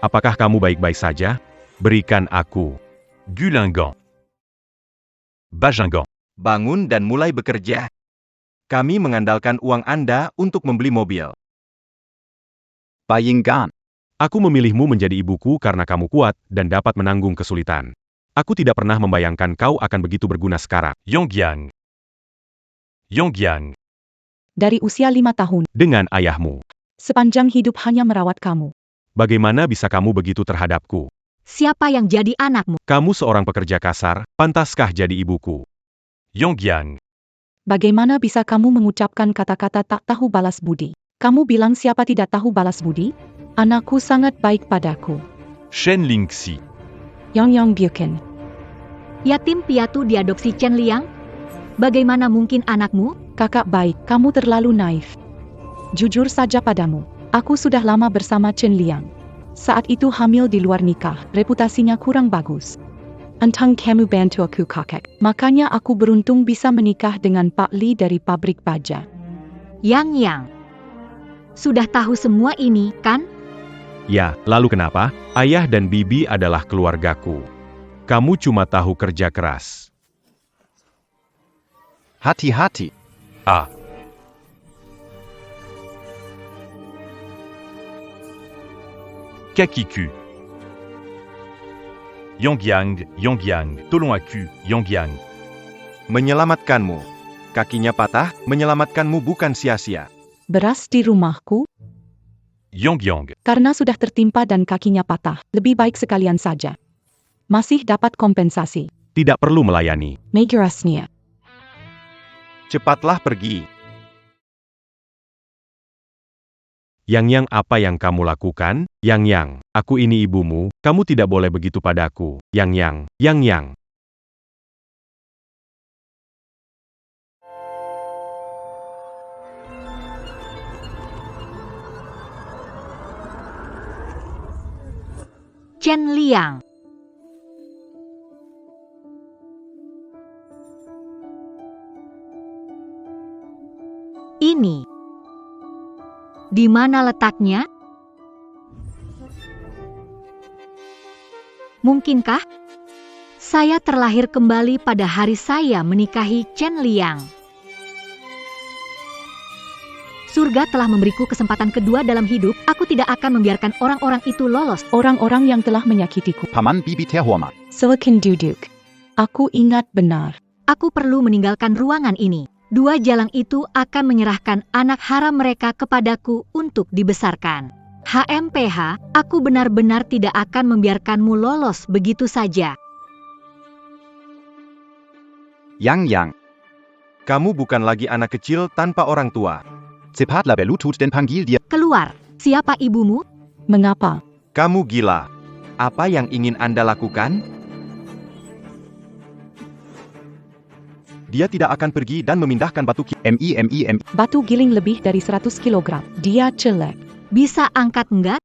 Apakah kamu baik-baik saja? Berikan aku. Gulingan. Bajingan. Bangun dan mulai bekerja. Kami mengandalkan uang Anda untuk membeli mobil. Bayingan. Aku memilihmu menjadi ibuku karena kamu kuat dan dapat menanggung kesulitan. Aku tidak pernah membayangkan kau akan begitu berguna sekarang. Yonggyang. Yonggyang. Dari usia 5 tahun, Dengan ayahmu. sepanjang hidup hanya merawat kamu. Bagaimana bisa kamu begitu terhadapku? Siapa yang jadi anakmu? Kamu seorang pekerja kasar, pantaskah jadi ibuku? Yonggyang. Bagaimana bisa kamu mengucapkan kata-kata tak tahu balas budi? Kamu bilang siapa tidak tahu balas budi? Anakku sangat baik padaku. Shen Lingxi. Yang Buken. Yatim piatu diadopsi Chen Liang? Bagaimana mungkin anakmu? Kakak baik, kamu terlalu naif. Jujur saja padamu, aku sudah lama bersama Chen Liang. Saat itu hamil di luar nikah, reputasinya kurang bagus. Entang kamu bantu aku kakek, makanya aku beruntung bisa menikah dengan Pak Li dari pabrik baja. Yang. Sudah tahu semua ini, kan? Ya, lalu kenapa? Ayah dan bibi adalah keluargaku. Kamu cuma tahu kerja keras. Hati-hati. Ah. Kakiku. Yonggyang, tolong aku, Yonggyang. Menyelamatkanmu. Kakinya patah, menyelamatkanmu bukan sia-sia. Beras di rumahku, Yonggyang. karena sudah tertimpa dan kakinya patah, lebih baik sekalian saja. Masih dapat kompensasi. Tidak perlu melayani. Megerasnya. Cepatlah pergi. Yang apa yang kamu lakukan? Yang, aku ini ibumu, kamu tidak boleh begitu padaku. Yang. Chen Liang. Ini. Di mana letaknya? Mungkinkah saya terlahir kembali pada hari saya menikahi Chen Liang? Surga telah memberiku kesempatan kedua dalam hidup. Aku tidak akan membiarkan orang-orang itu lolos. Orang-orang yang telah menyakitiku. Paman bibi terhormat. Silakan duduk. Aku ingat benar. Aku perlu meninggalkan ruangan ini. Dua jalang itu akan menyerahkan anak haram mereka kepadaku untuk dibesarkan. HMPH, aku benar-benar tidak akan membiarkanmu lolos begitu saja. Yang. Kamu bukan lagi anak kecil tanpa orang tua. Cepatlah berlutut dan panggil dia. Keluar. Siapa ibumu? Mengapa? Kamu gila. Apa yang ingin Anda lakukan? Dia tidak akan pergi dan memindahkan batu MIM. Batu giling lebih dari 100 kg. Dia jelek. Bisa angkat enggak?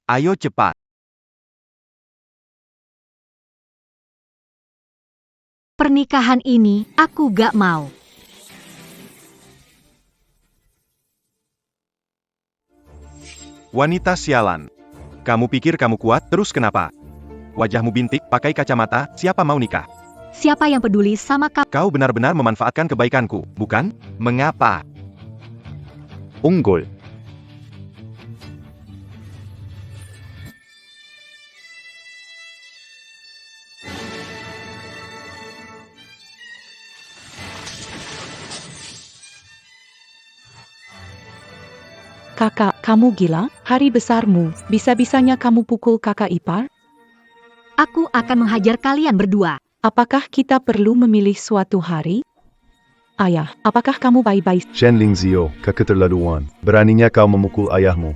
Ayo cepat. Pernikahan ini, aku gak mau. Wanita sialan. Kamu pikir kamu kuat, terus kenapa? Wajahmu bintik, pakai kacamata, siapa mau nikah? Siapa yang peduli sama kamu? Kau benar-benar memanfaatkan kebaikanku, bukan? Mengapa? Unggul. Kakak, kamu gila? Hari besarmu, bisa-bisanya kamu pukul kakak ipar? Aku akan menghajar kalian berdua. Apakah kita perlu memilih suatu hari? Ayah, apakah kamu baik-baik? Chen Lingzio, keterlaluan. Beraninya kau memukul ayahmu.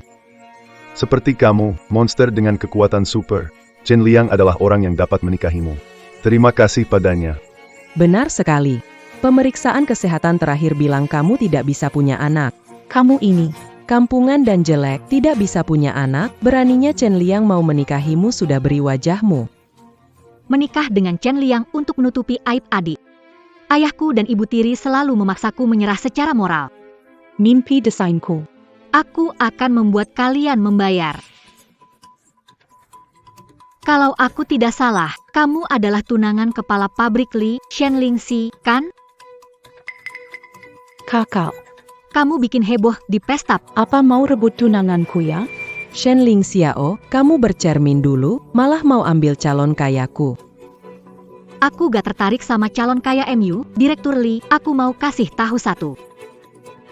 Seperti kamu, monster dengan kekuatan super. Chen Liang adalah orang yang dapat menikahimu. Terima kasih padanya. Benar sekali. Pemeriksaan kesehatan terakhir bilang kamu tidak bisa punya anak. Kamu ini. Kampungan dan jelek, tidak bisa punya anak, beraninya Chen Liang mau menikahimu sudah beri wajahmu. menikah dengan Chen Liang untuk menutupi aib adik. Ayahku dan ibu tiri selalu memaksaku menyerah secara moral. Mimpi desainku. Aku akan membuat kalian membayar. Kalau aku tidak salah, kamu adalah tunangan kepala pabrik Li Shenlingxi, kan? Kakak, Kamu bikin heboh di pesta. apa mau rebut tunanganku ya? Shenling Xiao, kamu bercermin dulu, malah mau ambil calon kayaku. Aku gak tertarik sama calon kaya MU, Direktur Li. Aku mau kasih tahu satu.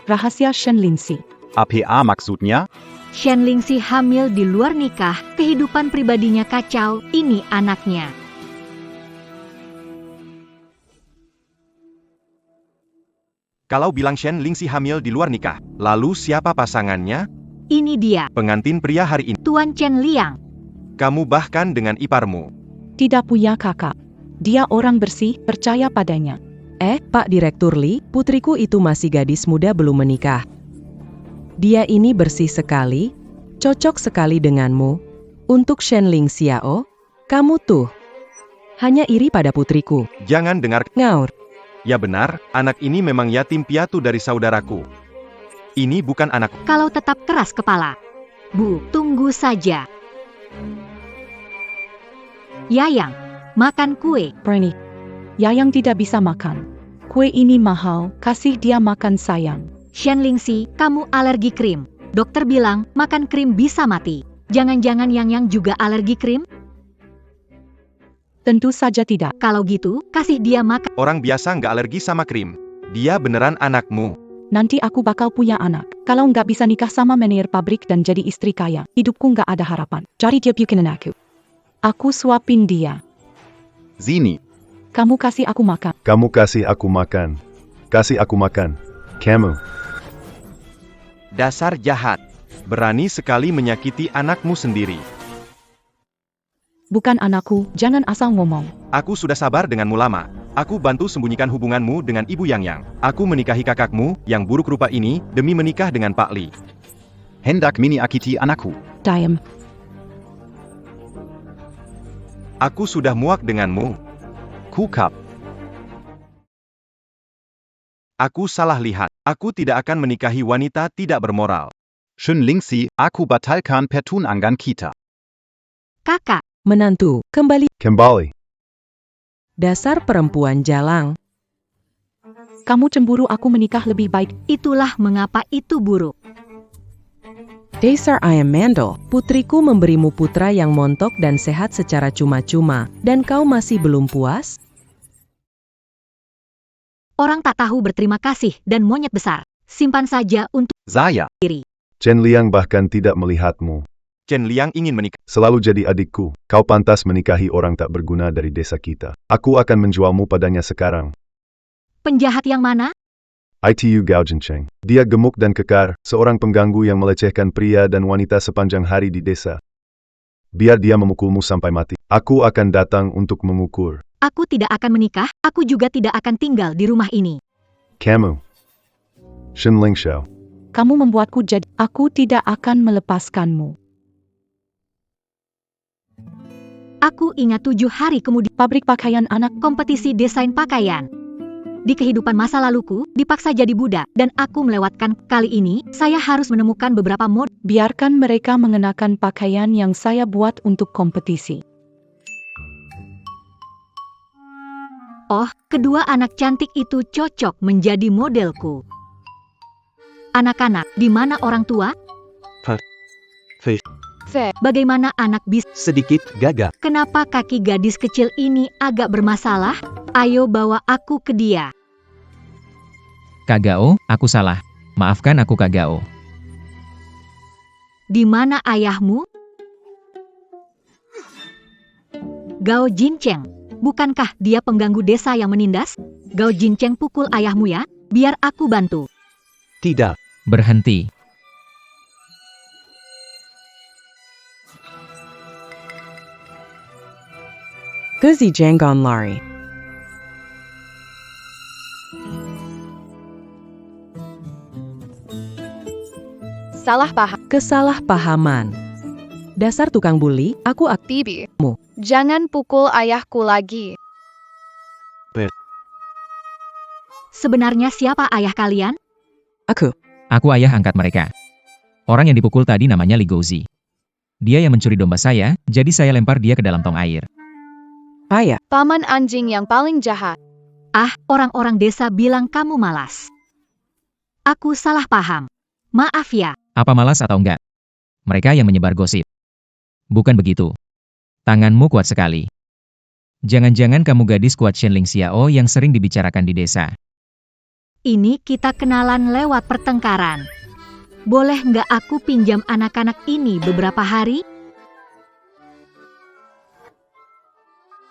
Rahasia Shenlingxi. APA maksudnya? Shenlingxi hamil di luar nikah, kehidupan pribadinya kacau, ini anaknya. Kalau bilang Shenlingxi hamil di luar nikah, lalu siapa pasangannya? Ini dia, Pengantin pria hari ini. Tuan Chen Liang. Kamu bahkan dengan iparmu. Tidak punya kakak. Dia orang bersih, percaya padanya. Pak Direktur Li, putriku itu masih gadis muda belum menikah. Dia ini bersih sekali, cocok sekali denganmu. Untuk Shenling Xiao, kamu tuh hanya iri pada putriku. Jangan dengar. Ngaur. Ya benar, anak ini memang yatim piatu dari saudaraku. Ini bukan anakku. Kalau tetap keras kepala. Bu, tunggu saja. Yayang, makan kue. Berani. Yayang tidak bisa makan. Kue ini mahal, kasih dia makan sayang. Shenlingxi, kamu alergi krim. Dokter bilang, makan krim bisa mati. Jangan-jangan Yang juga alergi krim? Tentu saja tidak. Kalau gitu, kasih dia makan. Orang biasa nggak alergi sama krim. Dia beneran anakmu. Nanti aku bakal punya anak. Kalau nggak bisa nikah sama manajer pabrik dan jadi istri kaya, hidupku nggak ada harapan. Jadi dia bikin aku. Aku suapin dia. Sini. Kamu kasih aku makan. Kamu kasih aku makan. Kasih aku makan. Kamu. Dasar jahat. Berani sekali menyakiti anakmu sendiri. Bukan anakku, jangan asal ngomong. Aku sudah sabar denganmu lama. Aku bantu sembunyikan hubunganmu dengan Ibu Yang. Aku menikahi kakakmu, yang buruk rupa ini, demi menikah dengan Pak Li. Hendak mini akiti anakku. Diam. Aku sudah muak denganmu. Kukap. Aku salah lihat. Aku tidak akan menikahi wanita tidak bermoral. Shenlingxi, aku batalkan pertunangan kita. Kakak, Menantu, kembali. Kembali. Dasar perempuan jalang. Kamu cemburu aku menikah lebih baik. itulah mengapa itu buruk. Dasar ayam mandel, putriku memberimu putra yang montok dan sehat secara cuma-cuma, dan kau masih belum puas? Orang tak tahu berterima kasih dan monyet besar. Simpan saja untuk Saya. diri. Chen Liang bahkan tidak melihatmu. Chen Liang ingin menikah. Selalu jadi adikku. Kau pantas menikahi orang tak berguna dari desa kita. Aku akan menjualmu padanya sekarang. Penjahat yang mana? ITU Gao Jincheng. Dia gemuk dan kekar, seorang pengganggu yang melecehkan pria dan wanita sepanjang hari di desa. Biar dia memukulmu sampai mati. Aku akan datang untuk mengukur. Aku tidak akan menikah, aku juga tidak akan tinggal di rumah ini. Kamu. Shenling Xiao. Kamu membuatku jadi. Aku tidak akan melepaskanmu. Aku ingat 7 hari kemudian Pabrik pakaian anak. kompetisi desain pakaian. Di kehidupan masa laluku, dipaksa jadi budak, dan aku melewatkan. Kali ini, saya harus menemukan beberapa mod. Biarkan mereka mengenakan pakaian yang saya buat untuk kompetisi. Oh, kedua anak cantik itu cocok menjadi modelku. Anak-anak, di mana orang tua? Bagaimana anak bisa? Sedikit gagap. Kenapa kaki gadis kecil ini agak bermasalah? Ayo bawa aku ke dia. Kak Gao, aku salah. Maafkan aku Kak Gao. Di mana ayahmu? Gao Jincheng. Bukankah dia pengganggu desa yang menindas? Gao Jincheng pukul ayahmu ya? Biar aku bantu. Tidak. Berhenti. Gezi Janggon lari. Salah paham. Kesalahpahaman. Dasar tukang bully, aku Bibi, Mu. jangan pukul ayahku lagi. Sebenarnya siapa ayah kalian? Aku. Aku ayah angkat mereka. Orang yang dipukul tadi namanya Li Gouzi. Dia yang mencuri domba saya, jadi saya lempar dia ke dalam tong air. Ayah. Paman anjing yang paling jahat. Ah, orang-orang desa bilang kamu malas. Aku salah paham. Maaf ya. Apa malas atau enggak? Mereka yang menyebar gosip. Bukan begitu. Tanganmu kuat sekali. Jangan-jangan kamu gadis kuat Shenling Xiao yang sering dibicarakan di desa. Ini kita kenalan lewat pertengkaran. Boleh nggak aku pinjam anak-anak ini beberapa hari?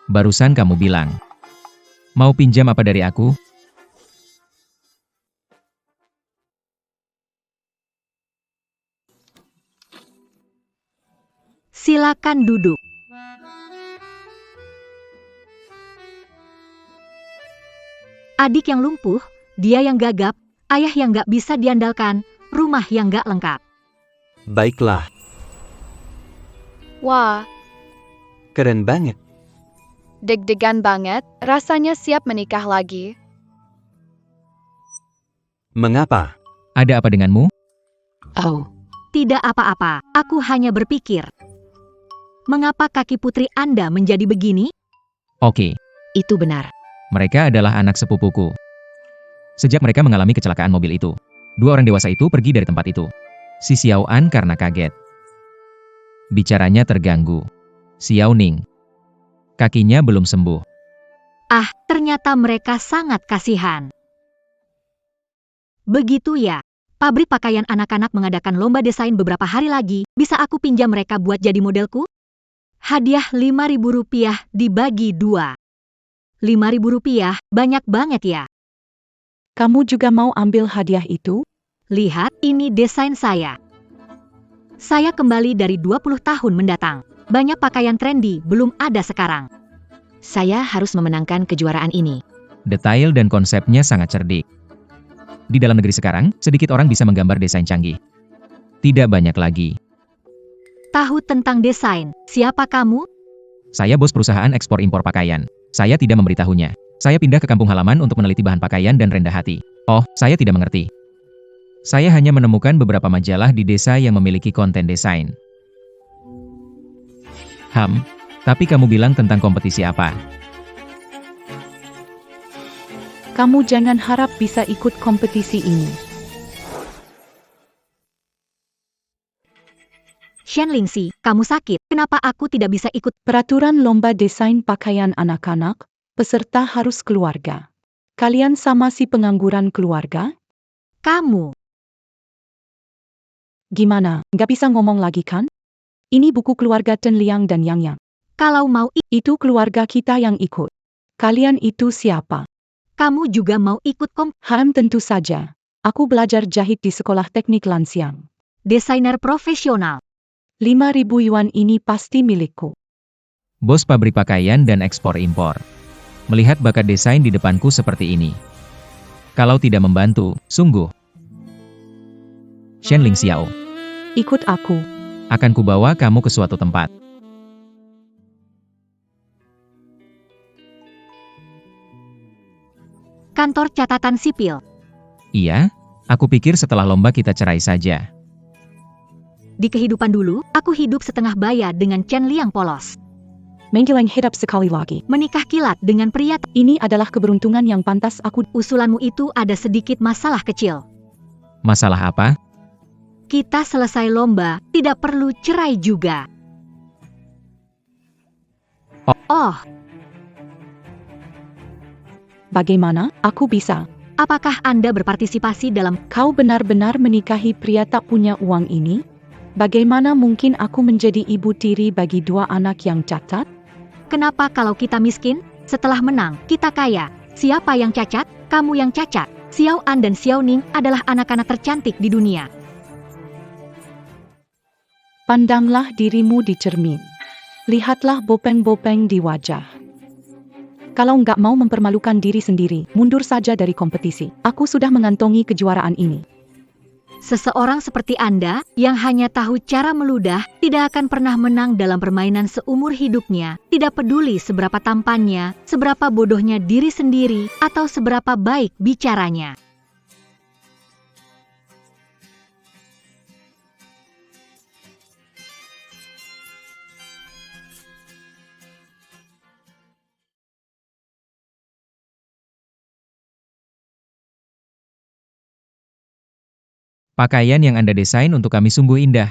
Barusan kamu bilang. Mau pinjam apa dari aku? Silakan duduk. Adik yang lumpuh, dia yang gagap, ayah yang nggak bisa diandalkan, rumah yang nggak lengkap. Baiklah, Wah, keren banget. deg-degan banget, rasanya siap menikah lagi. Mengapa? Ada apa denganmu? Oh, tidak apa-apa, aku hanya berpikir. Mengapa kaki putri Anda menjadi begini? Oke, Itu benar. mereka adalah anak sepupuku. Sejak mereka mengalami kecelakaan mobil itu, dua orang dewasa itu pergi dari tempat itu. Si Xiao An karena kaget. Bicaranya terganggu. Xiao Ning. Kakinya belum sembuh. Ah, ternyata mereka sangat kasihan. Begitu ya. Pabrik pakaian anak-anak mengadakan lomba desain beberapa hari lagi. Bisa aku pinjam mereka buat jadi modelku? Hadiah Rp5.000 dibagi 2. Rp5.000 banyak banget ya. Kamu juga mau ambil hadiah itu? Lihat, ini desain saya. Saya kembali dari 20 tahun mendatang. Banyak pakaian trendy belum ada sekarang. Saya harus memenangkan kejuaraan ini. Detail dan konsepnya sangat cerdik. Di dalam negeri sekarang, sedikit orang bisa menggambar desain canggih. Tidak banyak lagi. Tahu tentang desain, siapa kamu? Saya bos perusahaan ekspor-impor pakaian. Saya tidak memberitahunya. Saya pindah ke kampung halaman untuk meneliti bahan pakaian dan rendah hati. Oh, saya tidak mengerti. Saya hanya menemukan beberapa majalah di desa yang memiliki konten desain. Tapi kamu bilang tentang kompetisi apa? Kamu jangan harap bisa ikut kompetisi ini. Shenlingxi, kamu sakit. Kenapa aku tidak bisa ikut? Peraturan lomba desain pakaian anak-anak, peserta harus keluarga. Kalian sama si pengangguran keluarga? Kamu. Gimana, nggak bisa ngomong lagi kan? Ini buku keluarga Chen Liang dan Yang Yang. Kalau mau Itu keluarga kita yang ikut. Kalian itu siapa? kamu juga mau ikut Tentu saja. Aku belajar jahit di sekolah teknik Lansiang. desainer profesional. 5.000 yuan ini pasti milikku. Bos pabrik pakaian dan ekspor-impor. Melihat bakat desain di depanku seperti ini. Kalau tidak membantu, sungguh. Shenling Xiao. Ikut aku. Akan kubawa kamu ke suatu tempat. Kantor catatan sipil. Iya? Aku pikir setelah lomba kita cerai saja. Di kehidupan dulu, aku hidup setengah baya dengan Chen Liang polos. Menggiling hidup sekali lagi. Menikah kilat dengan pria. Ini adalah keberuntungan yang pantas aku. Usulanmu itu ada sedikit masalah kecil. Masalah apa? Kita selesai lomba, tidak perlu cerai juga. Oh, Bagaimana? Aku bisa. apakah Anda berpartisipasi dalam... Kau benar-benar menikahi pria tak punya uang ini? Bagaimana mungkin aku menjadi ibu tiri bagi 2 anak yang cacat? Kenapa kalau kita miskin? Setelah menang, kita kaya. Siapa yang cacat? Kamu yang cacat. Xiao An dan Xiao Ning adalah anak-anak tercantik di dunia. Pandanglah dirimu di cermin. Lihatlah bopeng-bopeng di wajah. Kalau nggak mau mempermalukan diri sendiri, mundur saja dari kompetisi. Aku sudah mengantongi kejuaraan ini. Seseorang seperti Anda yang hanya tahu cara meludah tidak akan pernah menang dalam permainan seumur hidupnya, tidak peduli seberapa tampannya, seberapa bodohnya diri sendiri, atau seberapa baik bicaranya. Pakaian yang Anda desain untuk kami sungguh indah.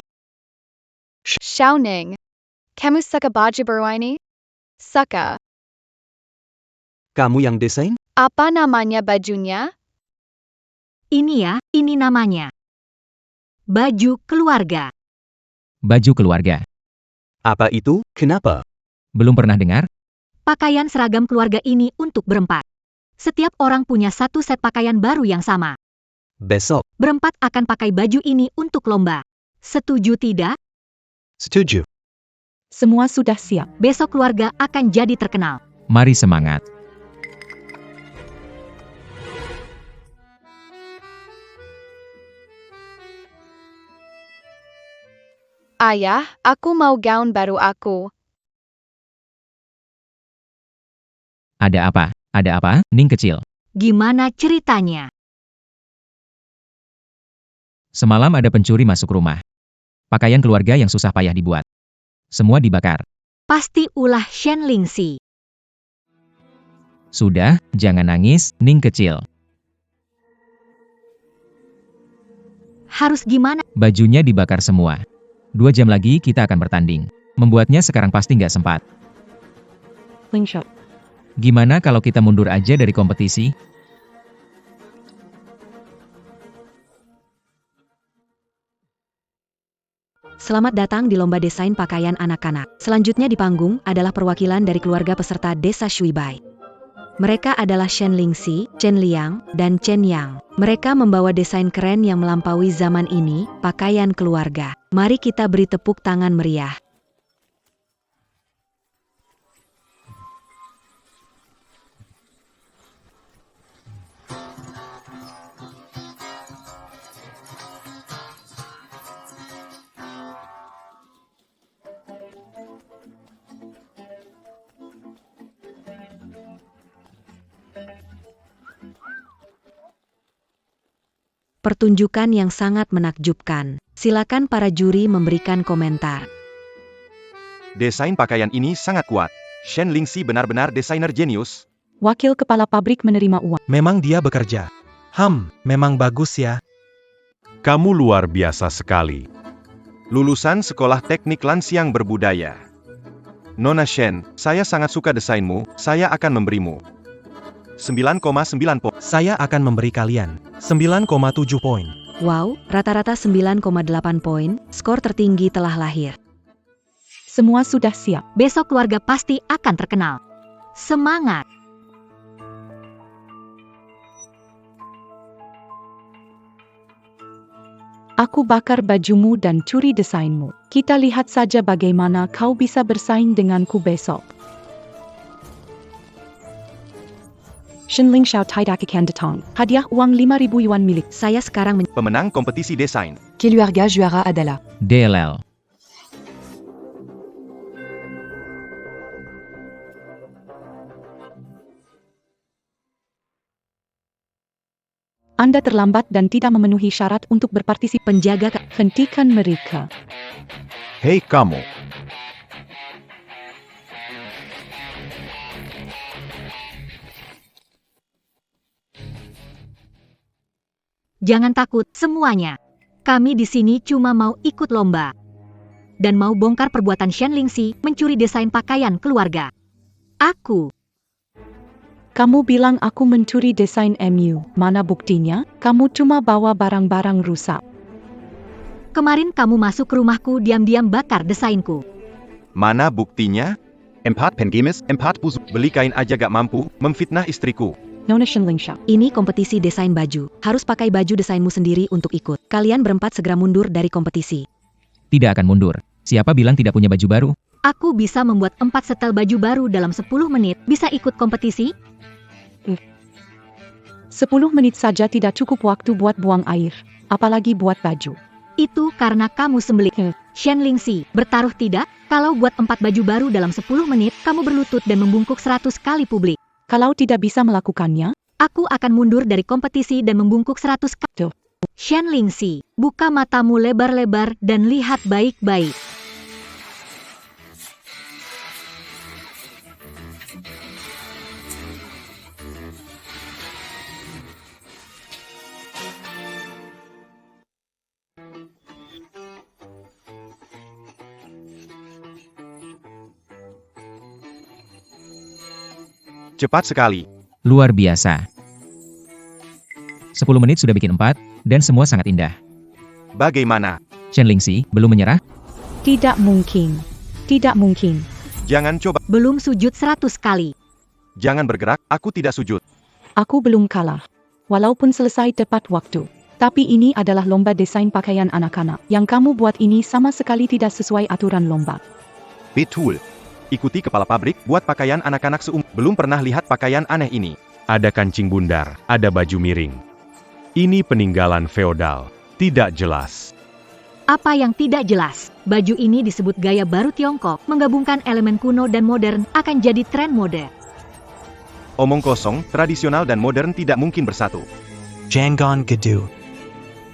Xiaoning. Kamu suka baju baru ini? Suka. Kamu yang desain? Apa namanya bajunya? Ini ya, ini namanya. Baju keluarga. Baju keluarga. Apa itu? Kenapa? Belum pernah dengar? Pakaian seragam keluarga ini untuk berempat. Setiap orang punya satu set pakaian baru yang sama. Besok. Berempat akan pakai baju ini untuk lomba. Setuju tidak? Setuju. Semua sudah siap. Besok keluarga akan jadi terkenal. Mari semangat. Ayah, aku mau gaun baru aku. Ada apa? Ada apa, Ning kecil? Gimana ceritanya? Semalam ada pencuri masuk rumah. Pakaian keluarga yang susah payah dibuat. Semua dibakar. Pasti ulah Shen Lingxi. Sudah, jangan nangis, Ning kecil. Harus gimana? Bajunya dibakar semua. 2 jam lagi kita akan bertanding. Membuatnya sekarang pasti nggak sempat. Slingshot. Gimana kalau kita mundur aja dari kompetisi? Selamat datang di lomba desain pakaian anak-anak. Selanjutnya di panggung adalah perwakilan dari keluarga peserta desa Shuibai. Mereka adalah Shen Lingxi, Chen Liang, dan Chen Yang. Mereka membawa desain keren yang melampaui zaman ini, pakaian keluarga. Mari kita beri tepuk tangan meriah. Pertunjukan yang sangat menakjubkan. Silakan para juri memberikan komentar. Desain pakaian ini sangat kuat. Shen Lingxi benar-benar desainer jenius. Wakil kepala pabrik menerima uang. Memang dia bekerja. Memang bagus ya. Kamu luar biasa sekali. Lulusan Sekolah Teknik Lansiang Berbudaya. Nona Shen, saya sangat suka desainmu, saya akan memberimu 9,9 poin. Saya akan memberi kalian 9,7 poin. Wow, rata-rata 9,8 poin, skor tertinggi telah lahir. Semua sudah siap. Besok keluarga pasti akan terkenal. Semangat! Aku bakar bajumu dan curi desainmu. Kita lihat saja bagaimana kau bisa bersaing denganku besok. Shenling Xiao Taidakikan Datang. Hadiah uang 5.000 yuan milik. Saya sekarang Pemenang kompetisi desain. Keluarga juara adalah DLL. Anda terlambat dan tidak memenuhi syarat untuk berpartisipasi. Penjaga, hentikan mereka. Hei kamu. Jangan takut, semuanya. Kami di sini cuma mau ikut lomba. Dan mau bongkar perbuatan Shen Lingxi mencuri desain pakaian keluarga. Aku. Kamu bilang aku mencuri desain MU. Mana buktinya? Kamu cuma bawa barang-barang rusak. Kemarin kamu masuk ke rumahku diam-diam bakar desainku. Mana buktinya? Empat pengemis, empat busuk. Beli kain aja gak mampu, memfitnah istriku. Nona Shenling Xiao. Ini kompetisi desain baju. Harus pakai baju desainmu sendiri untuk ikut. Kalian berempat segera mundur dari kompetisi. Tidak akan mundur. Siapa bilang tidak punya baju baru? Aku bisa membuat 4 setel baju baru dalam 10 menit. Bisa ikut kompetisi? 10 menit saja tidak cukup waktu buat buang air. apalagi buat baju. Itu karena kamu sembelih. Shen Lingxi, bertaruh tidak? Kalau buat 4 baju baru dalam 10 menit, kamu berlutut dan membungkuk 100 kali publik. Kalau tidak bisa melakukannya, Aku akan mundur dari kompetisi dan membungkuk 100 kali. Shen Lingxi, buka matamu lebar-lebar dan lihat baik-baik. Cepat sekali. Luar biasa. 10 menit sudah bikin 4, dan semua sangat indah. Bagaimana? Shen Lingxi, belum menyerah? tidak mungkin. Tidak mungkin. Jangan coba. Belum sujud 100 kali. Jangan bergerak, aku tidak sujud. Aku belum kalah. Walaupun selesai tepat waktu. Tapi ini adalah lomba desain pakaian anak-anak. Yang kamu buat ini sama sekali tidak sesuai aturan lomba. Betul. Ikuti kepala pabrik, buat pakaian anak-anak belum pernah lihat pakaian aneh ini. Ada kancing bundar, ada baju miring. Ini peninggalan feodal. Tidak jelas. Apa yang tidak jelas? Baju ini disebut gaya baru Tiongkok, menggabungkan elemen kuno dan modern, akan jadi tren mode. Omong kosong, tradisional dan modern tidak mungkin bersatu. Jangan gedu.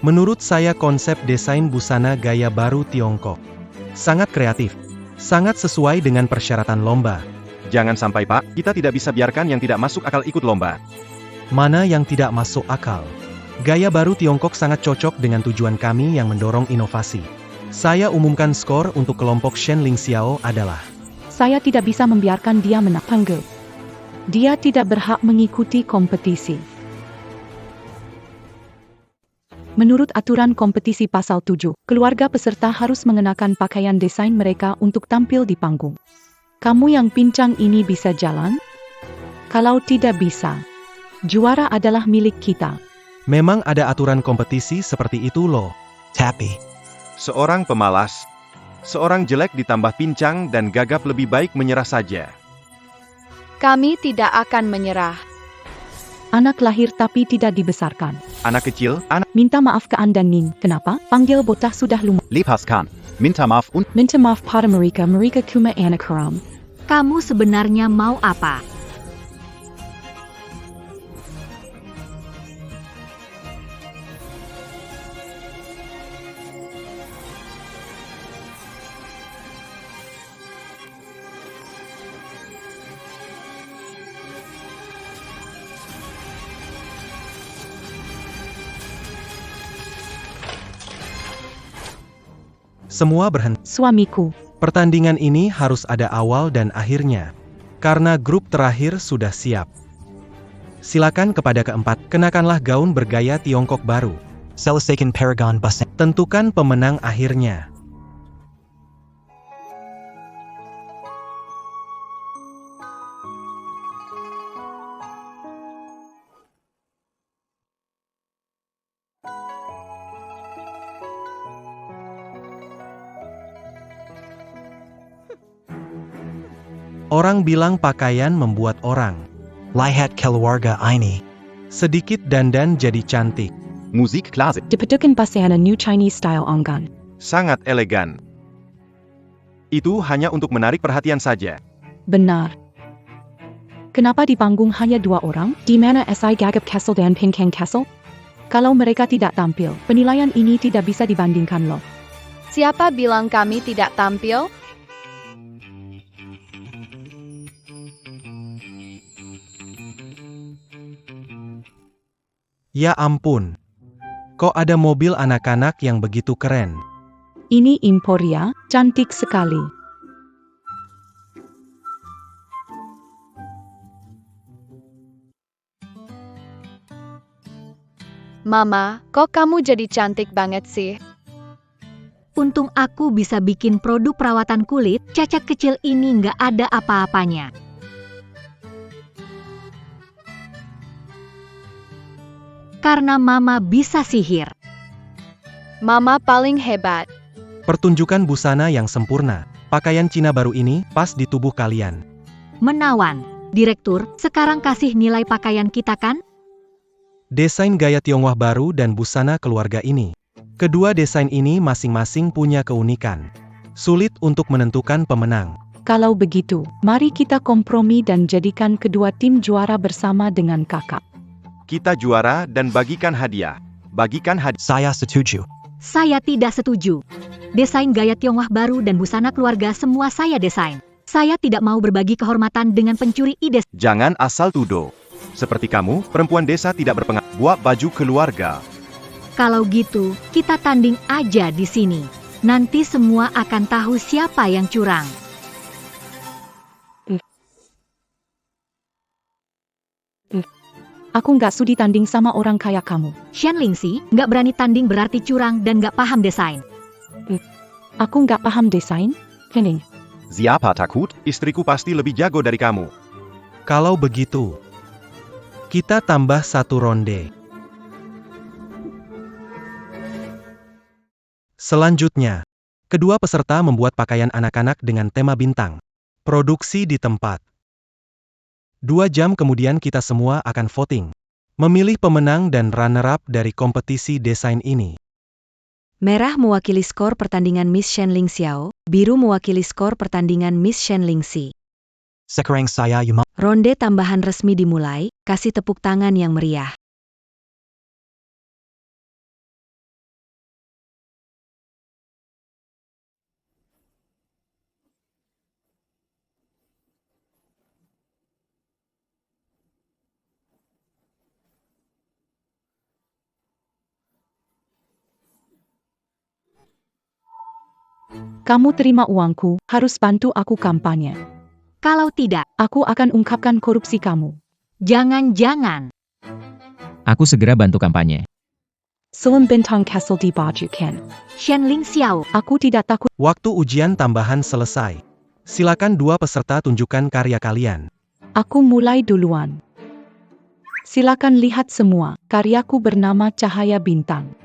Menurut saya konsep desain busana gaya baru Tiongkok sangat kreatif. Sangat sesuai dengan persyaratan lomba. Jangan sampai Pak, kita tidak bisa biarkan yang tidak masuk akal ikut lomba. Mana yang tidak masuk akal? Gaya baru Tiongkok sangat cocok dengan tujuan kami yang mendorong inovasi. Saya umumkan skor untuk kelompok Shen Lingxiao adalah... Saya tidak bisa membiarkan dia menang. Dia tidak berhak mengikuti kompetisi. Menurut aturan kompetisi pasal 7, keluarga peserta harus mengenakan pakaian desain mereka untuk tampil di panggung. Kamu yang pincang ini bisa jalan? Kalau tidak bisa, juara adalah milik kita. Memang ada aturan kompetisi seperti itu loh. Tapi, seorang pemalas, seorang jelek ditambah pincang dan gagap lebih baik menyerah saja. Kami tidak akan menyerah. Anak lahir tapi tidak dibesarkan. Anak kecil, anak... Minta maaf ke Anda Nin. Kenapa? Panggil botah sudah lumayan. Lepaskan. Minta maaf Minta maaf pada mereka kuma anak haram. Kamu sebenarnya mau apa? semua berhenti. Suamiku. Pertandingan ini harus ada awal dan akhirnya. Karena grup terakhir sudah siap. Silakan kepada keempat, kenakanlah gaun bergaya Tiongkok baru. Selesaikan Paragon Busing. Tentukan pemenang akhirnya. Orang bilang pakaian membuat orang. Lihat keluarga ini. Sedikit dandan jadi cantik. Musik klasik. Dipedukan paseana New Chinese Style Onggan. Sangat elegan. Itu hanya untuk menarik perhatian saja. Benar. Kenapa di panggung hanya 2 orang? Di mana SI Gagap Castle dan Pinkang Castle? Kalau mereka tidak tampil, penilaian ini tidak bisa dibandingkan loh. Siapa bilang kami tidak tampil? Ya ampun. Kok ada mobil anak-anak yang begitu keren? Ini Emporia, cantik sekali. Mama, kok kamu jadi cantik banget sih? Untung aku bisa bikin produk perawatan kulit, cacat kecil ini nggak ada apa-apanya. Karena Mama bisa sihir. Mama paling hebat. Pertunjukan busana yang sempurna. Pakaian Cina baru ini pas di tubuh kalian. Menawan. Direktur, sekarang kasih nilai pakaian kita kan? Desain gaya Tionghoa baru dan busana keluarga ini. Kedua desain ini masing-masing punya keunikan. Sulit untuk menentukan pemenang. Kalau begitu, mari kita kompromi dan jadikan kedua tim juara bersama dengan kakak. Kita juara dan bagikan hadiah. Bagikan hadiah. Saya setuju. Saya tidak setuju. Desain gaya Tionghoa baru dan busana keluarga semua saya desain. Saya tidak mau berbagi kehormatan dengan pencuri ide. Jangan asal tuduh. Seperti kamu, perempuan desa tidak berpengaruh. Buat baju keluarga. Kalau gitu, kita tanding aja di sini. Nanti semua akan tahu siapa yang curang. Aku nggak sudi tanding sama orang kaya kamu. Shen Lingxi, nggak berani tanding berarti curang dan nggak paham desain. Aku nggak paham desain? Hening. Siapa takut? Istriku pasti lebih jago dari kamu. Kalau begitu, kita tambah satu ronde. Selanjutnya, kedua peserta membuat pakaian anak-anak dengan tema bintang. Produksi di tempat. 2 jam kemudian kita semua akan voting. Memilih pemenang dan runner-up dari kompetisi desain ini. Merah mewakili skor pertandingan Miss Shen Lingxiao, biru mewakili skor pertandingan Miss Shen Lingxi. Sekarang saya mau. Ronde tambahan resmi dimulai, kasih tepuk tangan yang meriah. Kamu terima uangku, harus bantu aku kampanye. Kalau tidak, Aku akan ungkapkan korupsi kamu. jangan-jangan. Aku segera bantu kampanye. Selim bintang castle dibajukan. Shen Lingxiao, Aku tidak takut. Waktu ujian tambahan selesai. Silakan dua peserta tunjukkan karya kalian. Aku mulai duluan. Silakan lihat semua, karyaku bernama Cahaya Bintang.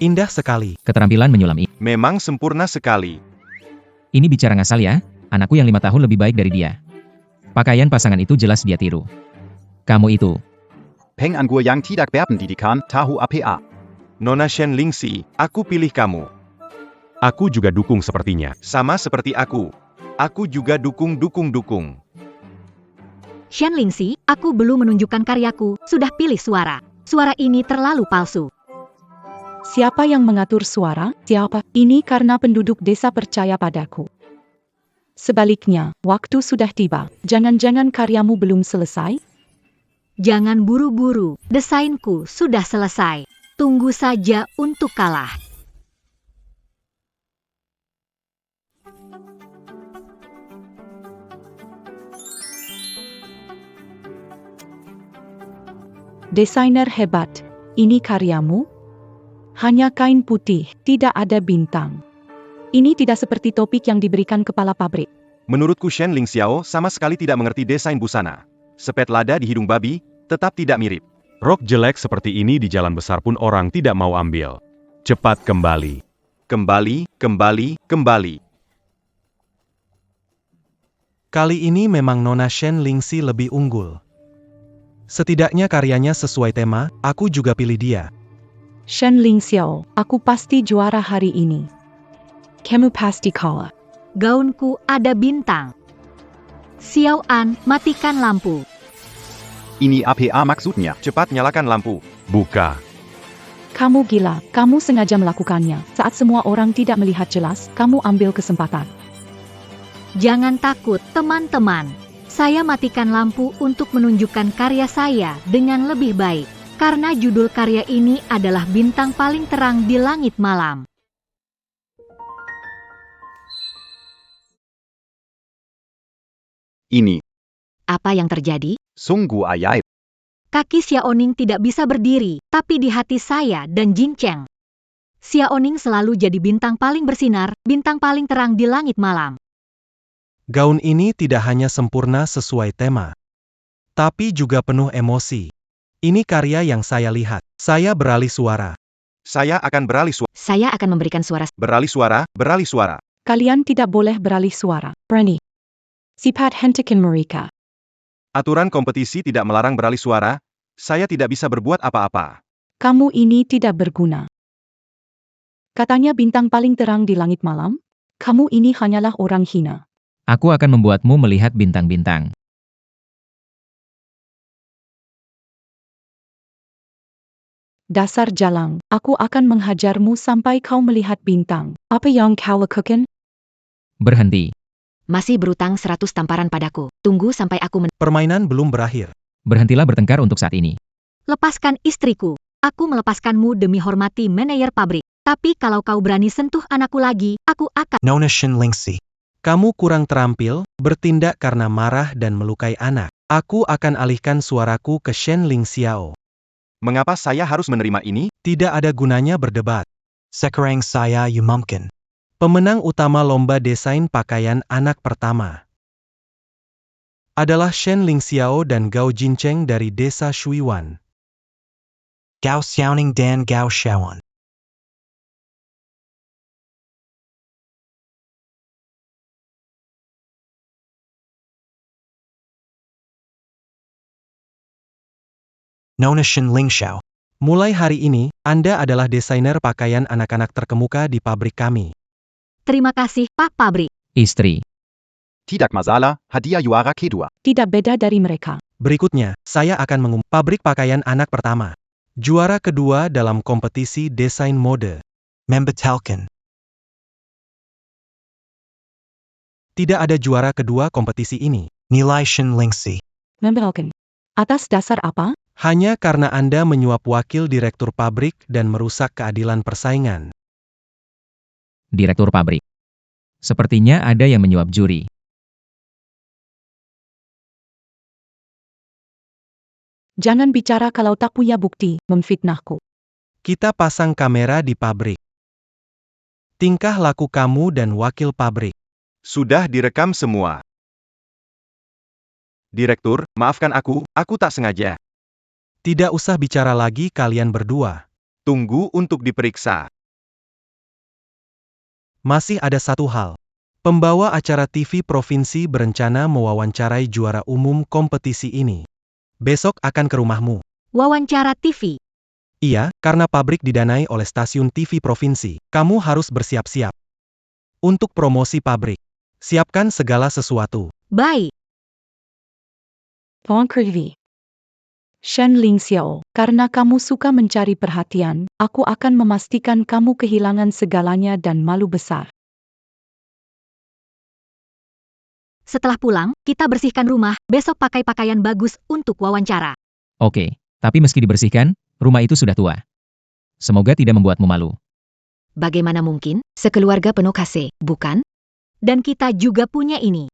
Indah sekali. Keterampilan menyulam ini. Memang sempurna sekali. Ini bicara ngasal ya, anakku yang 5 tahun lebih baik dari dia. Pakaian pasangan itu jelas dia tiru. Kamu itu. Peng Anggur Yang Tidak Berben Didikan, Tahu APA. Nona Shen Lingxi, aku pilih kamu. Aku juga dukung sepertinya. Sama seperti aku. Aku juga dukung. Shen Lingxi, aku belum menunjukkan karyaku, sudah pilih suara. Suara ini terlalu palsu. Siapa yang mengatur suara? Siapa? Ini karena penduduk desa percaya padaku. Sebaliknya, waktu sudah tiba. Jangan-jangan karyamu belum selesai? Jangan buru-buru, desainku sudah selesai. Tunggu saja untuk kalah. Desainer hebat, ini karyamu? Hanya kain putih, tidak ada bintang. Ini tidak seperti topik yang diberikan kepala pabrik. Menurutku Shen Lingxiao sama sekali tidak mengerti desain busana. Sepet lada di hidung babi, tetap tidak mirip. Rok jelek seperti ini di jalan besar pun orang tidak mau ambil. Cepat kembali. Kembali. Kali ini memang Nona Shen Lingxi lebih unggul. Setidaknya karyanya sesuai tema, aku juga pilih dia. Shen Lingxiao, aku pasti juara hari ini. Kamu pasti kalah. Gaunku ada bintang. Xiao An, matikan lampu. Ini APA maksudnya. Cepat nyalakan lampu. Buka. Kamu gila, kamu sengaja melakukannya. Saat semua orang tidak melihat jelas, kamu ambil kesempatan. Jangan takut, teman-teman. Saya matikan lampu untuk menunjukkan karya saya dengan lebih baik. Karena judul karya ini adalah bintang paling terang di langit malam. Ini. Apa yang terjadi? Sungguh ajaib. Kaki Xiaoning tidak bisa berdiri, tapi di hati saya dan Jing Cheng. Xiaoning selalu jadi bintang paling bersinar, bintang paling terang di langit malam. Gaun ini tidak hanya sempurna sesuai tema, tapi juga penuh emosi. Ini karya yang saya lihat. Saya beralih suara. Saya akan beralih suara. Saya akan memberikan suara. Beralih suara. Kalian tidak boleh beralih suara. Berani. Cepat hentikan mereka. Aturan kompetisi tidak melarang beralih suara, saya tidak bisa berbuat apa-apa. Kamu ini tidak berguna. Katanya bintang paling terang di langit malam? Kamu ini hanyalah orang hina. Aku akan membuatmu melihat bintang-bintang. Dasar jalang, aku akan menghajarmu sampai kau melihat bintang. Apa yang kau lakukan? Berhenti. Masih berutang 100 tamparan padaku. Tunggu sampai aku Permainan belum berakhir. Berhentilah bertengkar untuk saat ini. Lepaskan istriku. Aku melepaskanmu demi hormati manajer pabrik. Tapi kalau kau berani sentuh anakku lagi, aku akan... Nona Shin Lingxi. Kamu kurang terampil, bertindak karena marah dan melukai anak. Aku akan alihkan suaraku ke Shen Ling Xiao. Mengapa saya harus menerima ini? Tidak ada gunanya berdebat. Sekarang saya umumkan. Pemenang utama lomba desain pakaian anak pertama adalah Shen Ling Xiao dan Gao Jincheng dari desa Shuiwan. Gao Xiaoning dan Gao Xiaoan. Nona Shin Lingxiao. Mulai hari ini, Anda adalah desainer pakaian anak-anak terkemuka di pabrik kami. Terima kasih, Pak Pabrik. Istri. Tidak masalah, hadiah juara kedua. Tidak beda dari mereka. Berikutnya, saya akan mengumumkan pabrik pakaian anak pertama. Juara kedua dalam kompetisi desain mode. Membatalkan. Tidak ada juara kedua kompetisi ini. Nilai Shin Lingxi. Membelalkan. Atas dasar apa? Hanya karena Anda menyuap wakil direktur pabrik dan merusak keadilan persaingan. Direktur pabrik. Sepertinya ada yang menyuap juri. Jangan bicara kalau tak punya bukti, memfitnahku. Kita pasang kamera di pabrik. Tingkah laku kamu dan wakil pabrik. Sudah direkam semua. Direktur, maafkan aku tak sengaja. Tidak usah bicara lagi kalian berdua. Tunggu untuk diperiksa. Masih ada satu hal. Pembawa acara TV provinsi berencana mewawancarai juara umum kompetisi ini. Besok akan ke rumahmu. Wawancara TV. Iya, karena pabrik didanai oleh stasiun TV provinsi. Kamu harus bersiap-siap. Untuk promosi pabrik. Siapkan segala sesuatu. Baik. Tuan Krivi. Shen Ling Xiao, karena kamu suka mencari perhatian, aku akan memastikan kamu kehilangan segalanya dan malu besar. Setelah pulang, kita bersihkan rumah, besok pakai pakaian bagus untuk wawancara. Oke, tapi meski dibersihkan, rumah itu sudah tua. Semoga tidak membuatmu malu. Bagaimana mungkin? Sekeluarga penuh kasih, bukan? Dan kita juga punya ini.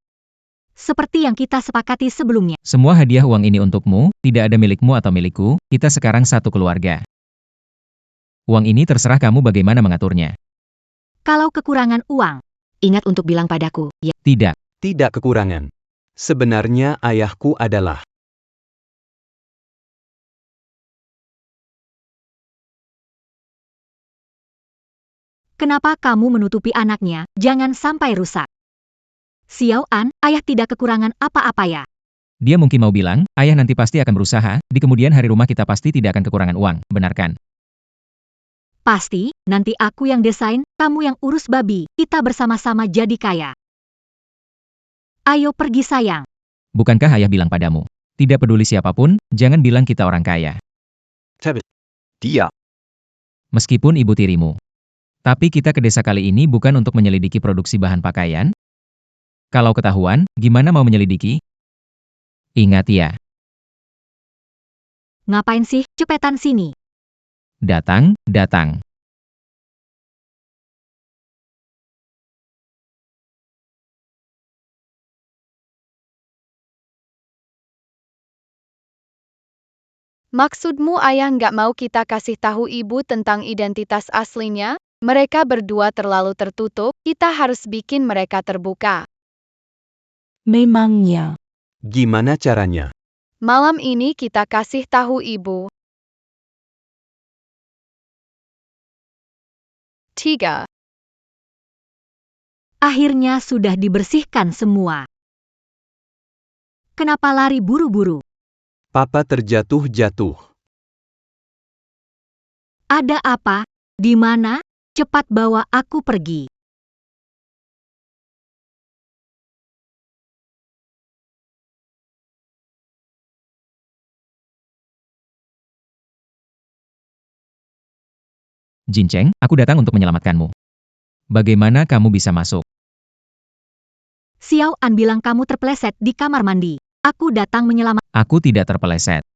Seperti yang kita sepakati sebelumnya. Semua hadiah uang ini untukmu, tidak ada milikmu atau milikku, kita sekarang satu keluarga. Uang ini terserah kamu bagaimana mengaturnya. Kalau kekurangan uang, ingat untuk bilang padaku, ya. Tidak. Tidak kekurangan. Sebenarnya ayahku adalah... Kenapa kamu menutupi anaknya? Jangan sampai rusak. Xiao An, ayah tidak kekurangan apa-apa ya. Dia mungkin mau bilang, ayah nanti pasti akan berusaha, di kemudian hari rumah kita pasti tidak akan kekurangan uang, benarkan? Pasti, nanti aku yang desain, kamu yang urus babi, kita bersama-sama jadi kaya. Ayo pergi sayang. Bukankah ayah bilang padamu? Tidak peduli siapapun, jangan bilang kita orang kaya. Dia. Meskipun ibu tirimu. Tapi kita ke desa kali ini bukan untuk menyelidiki produksi bahan pakaian. Kalau ketahuan, gimana mau menyelidiki? Ingat ya. Ngapain sih, cepetan sini. Datang, datang. Maksudmu ayah nggak mau kita kasih tahu ibu tentang identitas aslinya? Mereka berdua terlalu tertutup, kita harus bikin mereka terbuka. Memangnya. Gimana caranya? Malam ini kita kasih tahu ibu. 3. Akhirnya sudah dibersihkan semua. Kenapa lari buru-buru? Papa terjatuh-jatuh. Ada apa? Di mana? Cepat bawa aku pergi. Jin Cheng, aku datang untuk menyelamatkanmu. Bagaimana kamu bisa masuk? Xiao An bilang kamu terpeleset di kamar mandi. Aku datang menyelamatkan. Aku tidak terpeleset.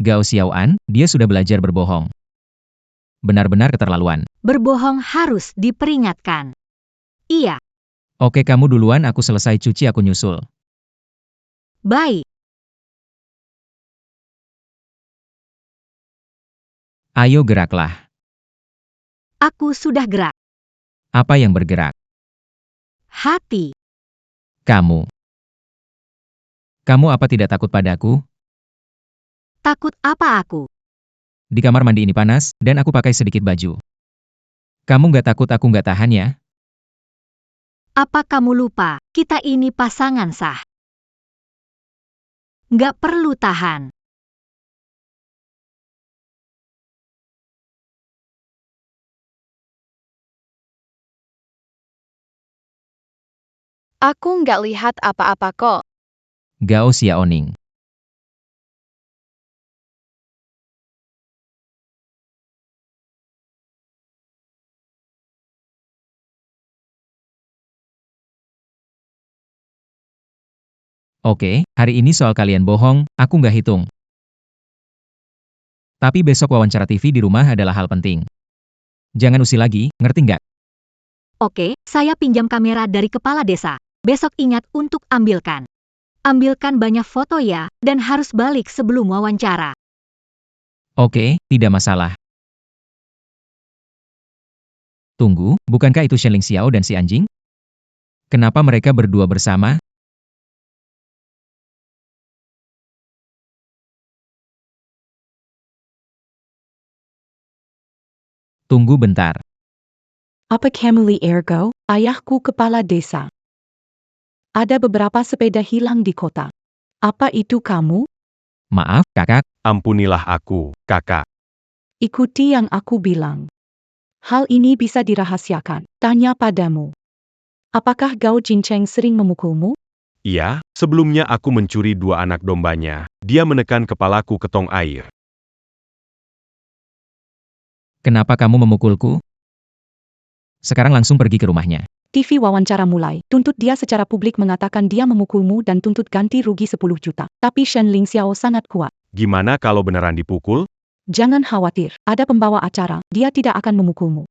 Gao Xiaoan, dia sudah belajar berbohong. Benar-benar keterlaluan. Berbohong harus diperingatkan. Iya, Oke, kamu duluan, aku selesai cuci, aku nyusul. baik. Ayo geraklah. Aku sudah gerak. Apa yang bergerak? Hati. Kamu. Kamu apa tidak takut padaku? Takut apa aku? Di kamar mandi ini panas, dan aku pakai sedikit baju. Kamu nggak takut aku nggak tahan ya? Apa kamu lupa, kita ini pasangan sah. Nggak perlu tahan. Aku nggak lihat apa-apa kok. Gao Xiaoning. Oke, hari ini soal kalian bohong, aku nggak hitung. Tapi besok wawancara TV di rumah adalah hal penting. Jangan usil lagi, ngerti nggak? Oke, saya pinjam kamera dari kepala desa. Besok ingat untuk ambilkan. Ambilkan banyak foto ya, dan harus balik sebelum wawancara. Oke, tidak masalah. Tunggu, bukankah itu Shen Ling Xiao dan si anjing? Kenapa mereka berdua bersama? Tunggu bentar. Apa kamu li ergo, ayahku kepala desa? Ada beberapa sepeda hilang di kota. Apa itu kamu? Maaf, kakak. Ampunilah aku, kakak. Ikuti yang aku bilang. Hal ini bisa dirahasiakan. Tanya padamu. Apakah Gao Jincheng sering memukulmu? Iya, sebelumnya aku mencuri 2 anak dombanya. Dia menekan kepalaku ke tong air. Kenapa kamu memukulku? Sekarang langsung pergi ke rumahnya. TV wawancara mulai. Tuntut dia secara publik mengatakan dia memukulmu dan tuntut ganti rugi 10 juta. Tapi Shen Ling Xiao sangat kuat. Gimana kalau beneran dipukul? Jangan khawatir, ada pembawa acara, dia tidak akan memukulmu.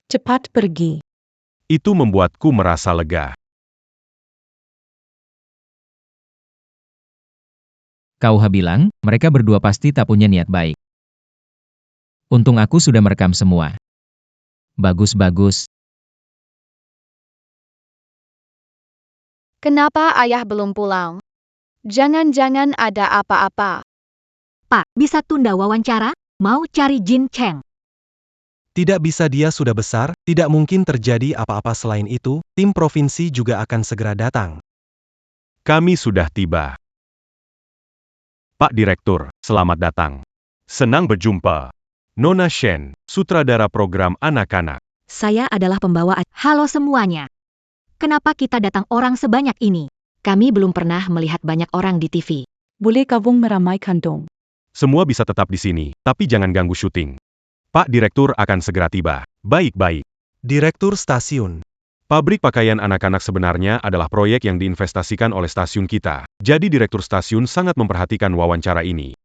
Cepat pergi. Itu membuatku merasa lega. Kauha bilang, mereka berdua pasti tak punya niat baik. Untung aku sudah merekam semua. Bagus-bagus. Kenapa ayah belum pulang? Jangan-jangan ada apa-apa. Pak, bisa tunda wawancara? Mau cari Jin Cheng. Tidak bisa, dia sudah besar, tidak mungkin terjadi apa-apa selain itu, tim provinsi juga akan segera datang. Kami sudah tiba. Pak Direktur, selamat datang. Senang berjumpa. Nona Shen, sutradara program anak-anak. Saya adalah pembawa. Halo semuanya. Kenapa kita datang orang sebanyak ini? Kami belum pernah melihat banyak orang di TV. Boleh kawung meramaikan dong. Semua bisa tetap di sini, tapi jangan ganggu syuting. Pak Direktur akan segera tiba. Baik-baik. Direktur stasiun. Pabrik pakaian anak-anak sebenarnya adalah proyek yang diinvestasikan oleh stasiun kita. Jadi Direktur stasiun sangat memperhatikan wawancara ini.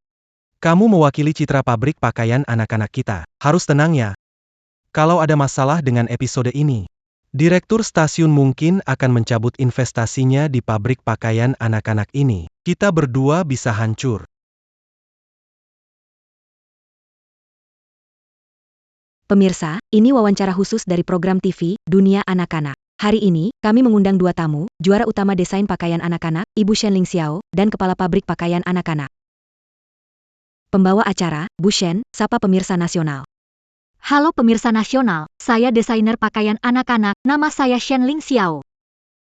Kamu mewakili citra pabrik pakaian anak-anak kita. Harus tenang ya. Kalau ada masalah dengan episode ini, Direktur stasiun mungkin akan mencabut investasinya di pabrik pakaian anak-anak ini. Kita berdua bisa hancur. Pemirsa, ini wawancara khusus dari program TV, Dunia Anak-Anak. Hari ini, kami mengundang 2 tamu, juara utama desain pakaian anak-anak, Ibu Shen Ling Xiao, dan Kepala Pabrik Pakaian Anak-anak. Pembawa acara, Bu Shen, sapa pemirsa nasional. Halo pemirsa nasional, saya desainer pakaian anak-anak, nama saya Shenling Xiao.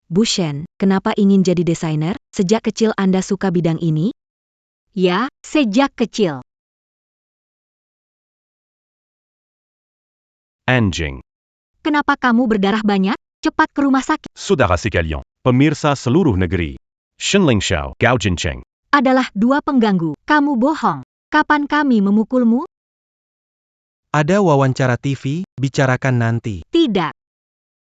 Bu Shen, kenapa ingin jadi desainer? Sejak kecil Anda suka bidang ini? Ya, sejak kecil. Anjing. Kenapa kamu berdarah banyak? Cepat ke rumah sakit. Saudara sekalian. Pemirsa seluruh negeri. Shenling Xiao, Gao Jincheng. Adalah dua pengganggu. Kamu bohong. Kapan kami memukulmu? Ada wawancara TV, bicarakan nanti. Tidak.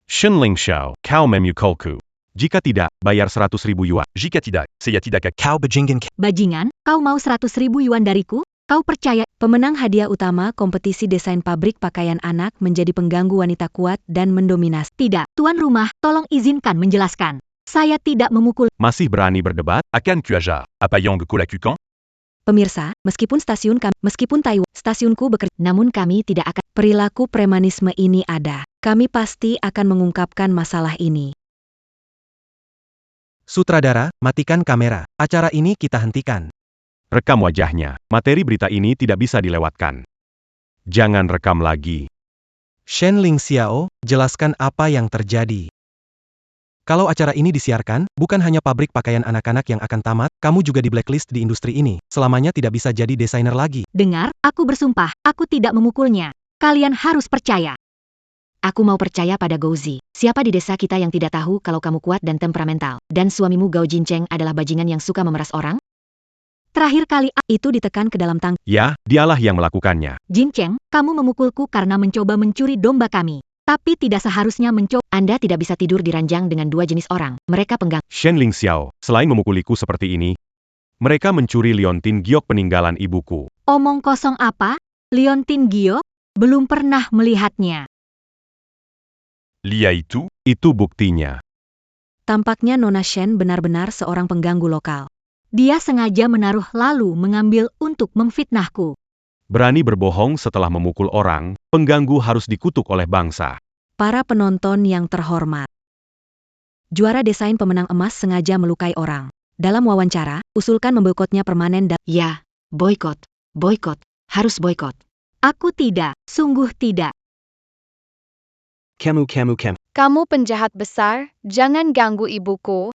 Shenling Xiao, Kau memukulku. Jika tidak, bayar 100.000 yuan. Jika tidak, saya tidak akan. Kau bajingan. Bajingan, kau mau 100.000 yuan dariku? Kau percaya? Pemenang hadiah utama kompetisi desain pabrik pakaian anak menjadi pengganggu wanita kuat dan mendominasi. Tidak, tuan rumah, tolong izinkan menjelaskan. Saya tidak memukul. Masih berani berdebat? Akan kuaja. Apa yang kulakukan? Pemirsa, meskipun Taiwan, stasiunku bekerja, namun kami tidak akan. Perilaku premanisme ini ada. Kami pasti akan mengungkapkan masalah ini. Sutradara, matikan kamera. Acara ini kita hentikan. Rekam wajahnya. Materi berita ini tidak bisa dilewatkan. Jangan rekam lagi. Shenling Xiao, jelaskan apa yang terjadi. Kalau acara ini disiarkan, bukan hanya pabrik pakaian anak-anak yang akan tamat, kamu juga di blacklist di industri ini. Selamanya tidak bisa jadi desainer lagi. Dengar, aku bersumpah, aku tidak memukulnya. Kalian harus percaya. Aku mau percaya pada Gouzi. Siapa di desa kita yang tidak tahu kalau kamu kuat dan temperamental? Dan suamimu Gao Jincheng adalah bajingan yang suka memeras orang? Terakhir kali itu ditekan ke dalam tangki. Ya, dialah yang melakukannya. Jincheng, kamu memukulku karena mencoba mencuri domba kami. Tapi tidak seharusnya mencoba. Anda tidak bisa tidur di ranjang dengan dua jenis orang. Mereka pengganggu. Shenling Xiao, selain memukuliku seperti ini, mereka mencuri liontin giok peninggalan ibuku. Omong kosong apa? Liontin giok? Belum pernah melihatnya. Lia itu buktinya. Tampaknya Nona Shen benar-benar seorang pengganggu lokal. Dia sengaja menaruh lalu mengambil untuk memfitnahku. Berani berbohong setelah memukul orang, pengganggu harus dikutuk oleh bangsa. Para penonton yang terhormat. Juara desain pemenang emas sengaja melukai orang. Dalam wawancara, usulkan memboikotnya permanen dan... Ya, boikot. Boikot. Harus boikot. Aku tidak, sungguh tidak. Kamu. Kamu penjahat besar, jangan ganggu ibuku.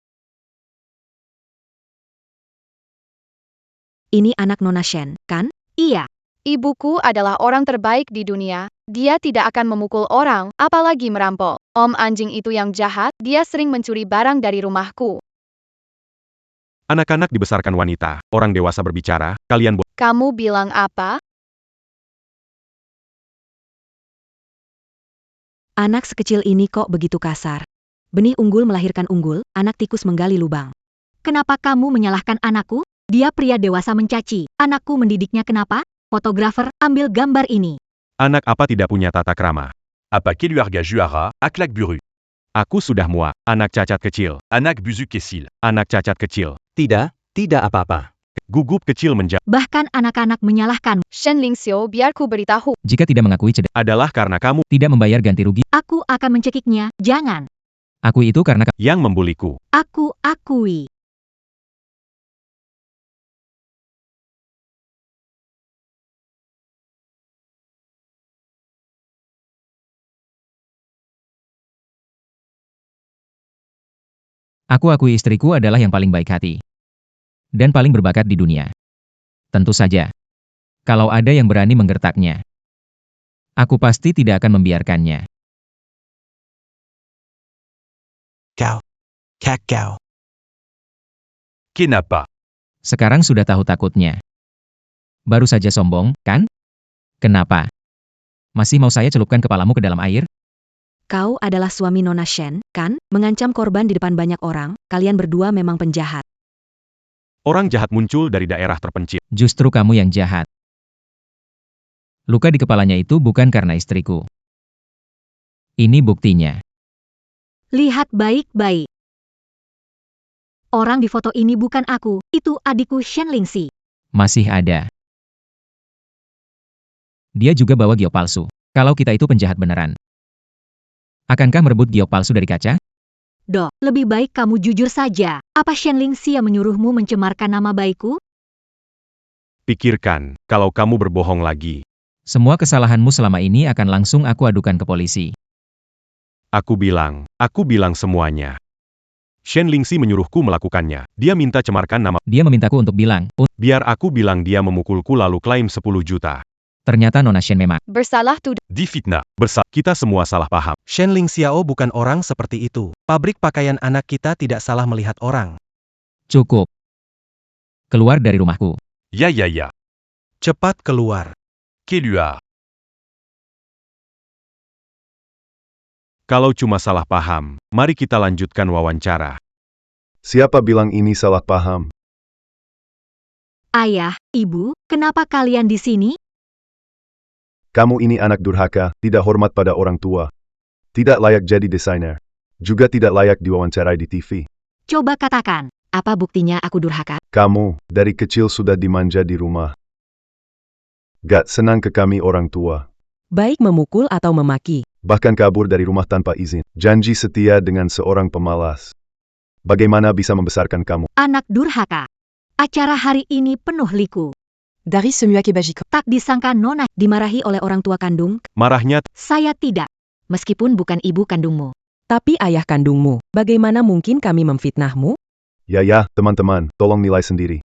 Ini anak Nona Shen, kan? Iya. Ibuku adalah orang terbaik di dunia. Dia tidak akan memukul orang, apalagi merampok. Om anjing itu yang jahat, dia sering mencuri barang dari rumahku. Anak-anak dibesarkan wanita, orang dewasa berbicara, kalian Kamu bilang apa? Anak sekecil ini kok begitu kasar. Benih unggul melahirkan unggul, anak tikus menggali lubang. Kenapa kamu menyalahkan anakku? Dia pria dewasa mencaci. Anakku mendidiknya kenapa? Fotografer, ambil gambar ini. Anak apa tidak punya tata krama? Apa keluarga juara, akhlak buruk. Aku sudah muak, anak cacat kecil. Anak busuk kesil. Anak cacat kecil. Tidak apa-apa. Gugup kecil Bahkan anak-anak menyalahkan. Shenling Xiao, biar ku beritahu. Jika tidak mengakui cedera adalah karena kamu tidak membayar ganti rugi. Aku akan mencekiknya, jangan. Aku itu karena yang membuliku. Aku akui. Aku akui istriku adalah yang paling baik hati. Dan paling berbakat di dunia. Tentu saja. Kalau ada yang berani menggertaknya. Aku pasti tidak akan membiarkannya. Gao. Kak Gao. Kenapa? Sekarang sudah tahu takutnya. Baru saja sombong, kan? Kenapa? Masih mau saya celupkan kepalamu ke dalam air? Kau adalah suami Nona Shen, kan? Mengancam korban di depan banyak orang, kalian berdua memang penjahat. Orang jahat muncul dari daerah terpencil. Justru kamu yang jahat. Luka di kepalanya itu bukan karena istriku. Ini buktinya. Lihat baik-baik. Orang di foto ini bukan aku, itu adikku Shenling Xi. Masih ada. Dia juga bawa giok palsu. Kalau kita itu penjahat beneran. Akankah merebut giok palsu dari kaca? Dok, lebih baik kamu jujur saja. Apa Shenling Xi yang menyuruhmu mencemarkan nama baikku? Pikirkan, kalau kamu berbohong lagi. Semua kesalahanmu selama ini akan langsung aku adukan ke polisi. Aku bilang semuanya. Shen Lingxi menyuruhku melakukannya. Dia minta cemarkan nama. Dia memintaku untuk bilang, Biar aku bilang dia memukulku lalu klaim 10 juta. ternyata Nona Shen memang. Bersalah tuduh. Difitnah, kita semua salah paham. Shen Ling Xiao bukan orang seperti itu. Pabrik pakaian anak kita tidak salah melihat orang. Cukup. Keluar dari rumahku. Ya. Cepat keluar. Kelua. Kalau cuma salah paham, mari kita lanjutkan wawancara. Siapa bilang ini salah paham? Ayah, ibu, kenapa kalian di sini? Kamu ini anak durhaka, tidak hormat pada orang tua. Tidak layak jadi desainer. Juga tidak layak diwawancarai di TV. Coba katakan, apa buktinya aku durhaka? Kamu, dari kecil sudah dimanja di rumah. Gak senang ke kami orang tua. Baik memukul atau memaki. Bahkan kabur dari rumah tanpa izin. Janji setia dengan seorang pemalas. Bagaimana bisa membesarkan kamu? Anak durhaka. Acara hari ini penuh liku. Dari semua kebajikan. Tak disangka Nona Dimarahi oleh orang tua kandung, Marahnya, saya tidak. meskipun bukan ibu kandungmu. Tapi ayah kandungmu, bagaimana mungkin kami memfitnahmu? Ya, teman-teman, tolong nilai sendiri.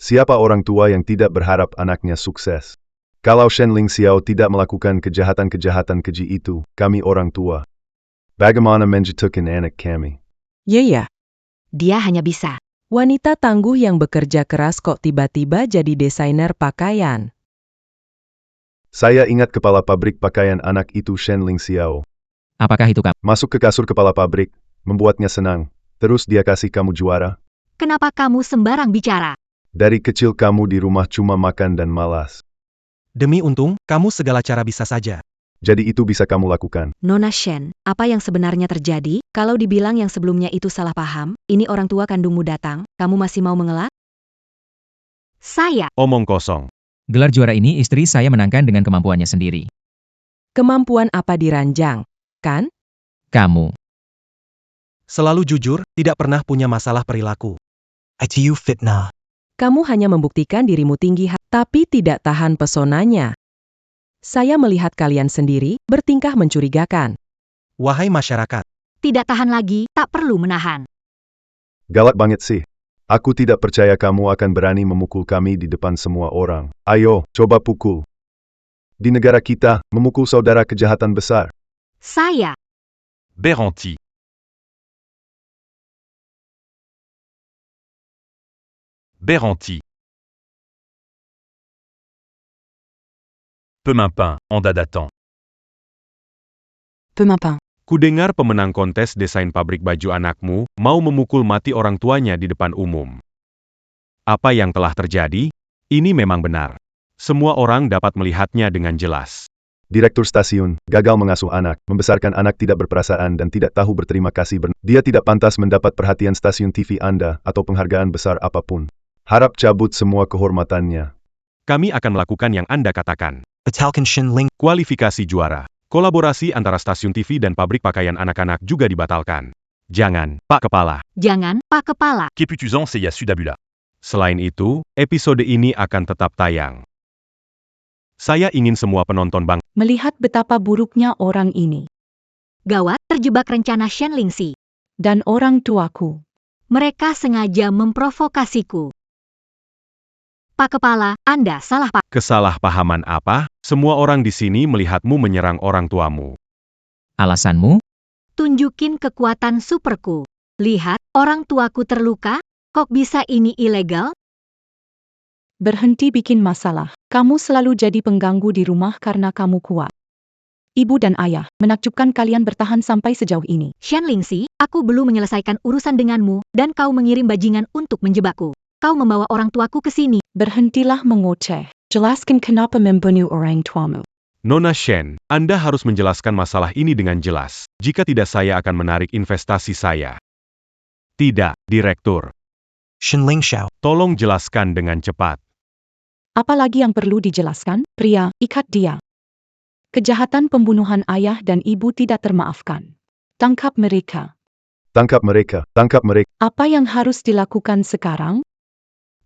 Siapa orang tua yang tidak berharap anaknya sukses? Kalau Shen Ling Xiao tidak melakukan kejahatan-kejahatan keji itu, kami orang tua. Bagaimana menjatuhkan anak kami? Ya. Dia hanya bisa. Wanita tangguh yang bekerja keras kok tiba-tiba jadi desainer pakaian. Saya ingat kepala pabrik pakaian anak itu Shen Ling Xiao. Apakah itu kamu? Masuk ke kasur kepala pabrik, membuatnya senang. Terus dia kasih kamu juara. Kenapa kamu sembarang bicara? Dari kecil kamu di rumah cuma makan dan malas. Demi untung, kamu segala cara bisa saja. Jadi itu bisa kamu lakukan. Nona Shen, apa yang sebenarnya terjadi? Kalau dibilang yang sebelumnya itu salah paham, ini orang tua kandungmu datang, kamu masih mau mengelak? Saya. omong kosong. Gelar juara ini istri saya menangkan dengan kemampuannya sendiri. Kemampuan apa diranjang, kan? Kamu. Selalu jujur, tidak pernah punya masalah perilaku. ITU fitnah. Kamu hanya membuktikan dirimu tinggi, tapi tidak tahan pesonanya. Saya melihat kalian sendiri, bertingkah mencurigakan. Wahai masyarakat, Tidak tahan lagi, tak perlu menahan. Galak banget sih. Aku tidak percaya kamu akan berani memukul kami di depan semua orang. Ayo, coba pukul. Di negara kita, memukul saudara kejahatan besar. Saya. Beranti. Pemampin, Anda datang. Pemampin. Kudengar pemenang kontes desain pabrik baju anakmu mau memukul mati orang tuanya di depan umum. Apa yang telah terjadi? Ini memang benar. Semua orang dapat melihatnya dengan jelas. Direktur stasiun, gagal mengasuh anak, membesarkan anak tidak berperasaan dan tidak tahu berterima kasih. Dia tidak pantas mendapat perhatian stasiun TV Anda atau penghargaan besar apapun. Harap cabut semua kehormatannya. Kami akan melakukan yang Anda katakan. Batalkan Shen Ling. Kualifikasi juara. Kolaborasi antara stasiun TV dan pabrik pakaian anak-anak juga dibatalkan. Jangan, Pak Kepala. Jangan, Pak Kepala. Keputuzan Seya Sudabula. Selain itu, episode ini akan tetap tayang. Saya ingin semua penonton Melihat betapa buruknya orang ini. Gawat, terjebak rencana Shen Lingxi. Dan orang tuaku. Mereka sengaja memprovokasiku. Pak Kepala, Anda salah Pak. Kesalahpahaman apa? Semua orang di sini melihatmu menyerang orang tuamu. Alasanmu? Tunjukin kekuatan superku. Lihat, orang tuaku terluka. Kok bisa ini ilegal? Berhenti bikin masalah. Kamu selalu jadi pengganggu di rumah karena kamu kuat. Ibu dan ayah, menakjubkan kalian bertahan sampai sejauh ini. Shen Lingxi, aku belum menyelesaikan urusan denganmu, dan kau mengirim bajingan untuk menjebakku. Kau membawa orang tuaku ke sini. Berhentilah mengoceh. Jelaskan kenapa membunuh orang tuamu. Nona Shen, Anda harus menjelaskan masalah ini dengan jelas. Jika tidak saya akan menarik investasi saya. Tidak, Direktur. Shen Ling Xiao. Tolong jelaskan dengan cepat. Apalagi yang perlu dijelaskan? Pria, ikat dia. Kejahatan pembunuhan ayah dan ibu tidak termaafkan. Tangkap mereka. Tangkap mereka, tangkap mereka. Apa yang harus dilakukan sekarang?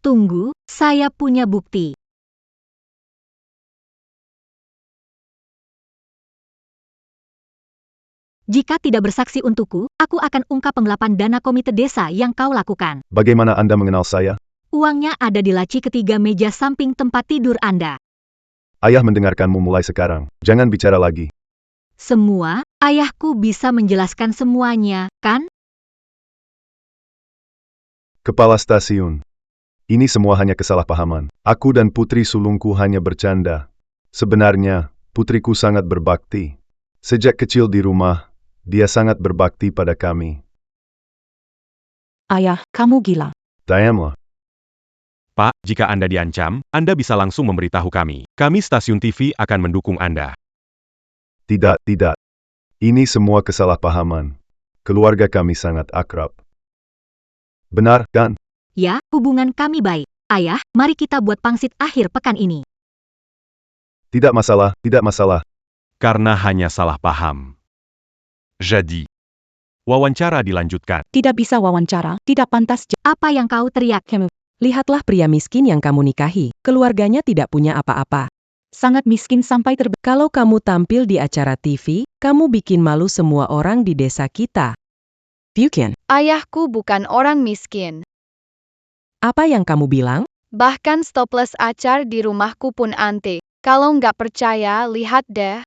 Tunggu, saya punya bukti. Jika tidak bersaksi untukku, aku akan ungkap penggelapan dana komite desa yang kau lakukan. Bagaimana Anda mengenal saya? Uangnya ada di laci ketiga meja samping tempat tidur Anda. Ayah mendengarkanmu mulai sekarang. Jangan bicara lagi. Semua, ayahku bisa menjelaskan semuanya, kan? Kepala stasiun. Ini semua hanya kesalahpahaman. Aku dan putri sulungku hanya bercanda. Sebenarnya, putriku sangat berbakti. Sejak kecil di rumah, dia sangat berbakti pada kami. Ayah, kamu gila. Diamlah. Pak, jika Anda diancam, Anda bisa langsung memberitahu kami. Kami stasiun TV akan mendukung Anda. Tidak, tidak. Ini semua kesalahpahaman. Keluarga kami sangat akrab. Benar, kan? Ya, hubungan kami baik. Ayah, mari kita buat pangsit akhir pekan ini. Tidak masalah, tidak masalah. Karena hanya salah paham. Jadi, wawancara dilanjutkan. Tidak bisa wawancara, tidak pantas. Apa yang kau teriak? Lihatlah pria miskin yang kamu nikahi. Keluarganya tidak punya apa-apa. Sangat miskin sampai Kalau kamu tampil di acara TV, kamu bikin malu semua orang di desa kita. Bukan. Ayahku bukan orang miskin. Apa yang kamu bilang? Bahkan stoples acar di rumahku pun antik. Kalau nggak percaya, lihat deh.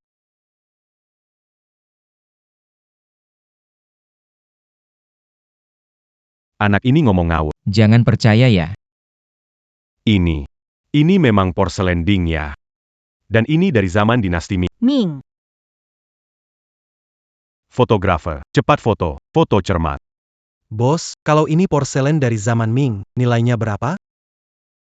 Anak ini ngomong ngawur. Jangan percaya ya. Ini memang porselen Ding ya. Dan ini dari zaman dinasti Ming. Ming. Fotografer, cepat foto, foto cermat. Bos, kalau ini porselen dari zaman Ming, nilainya berapa?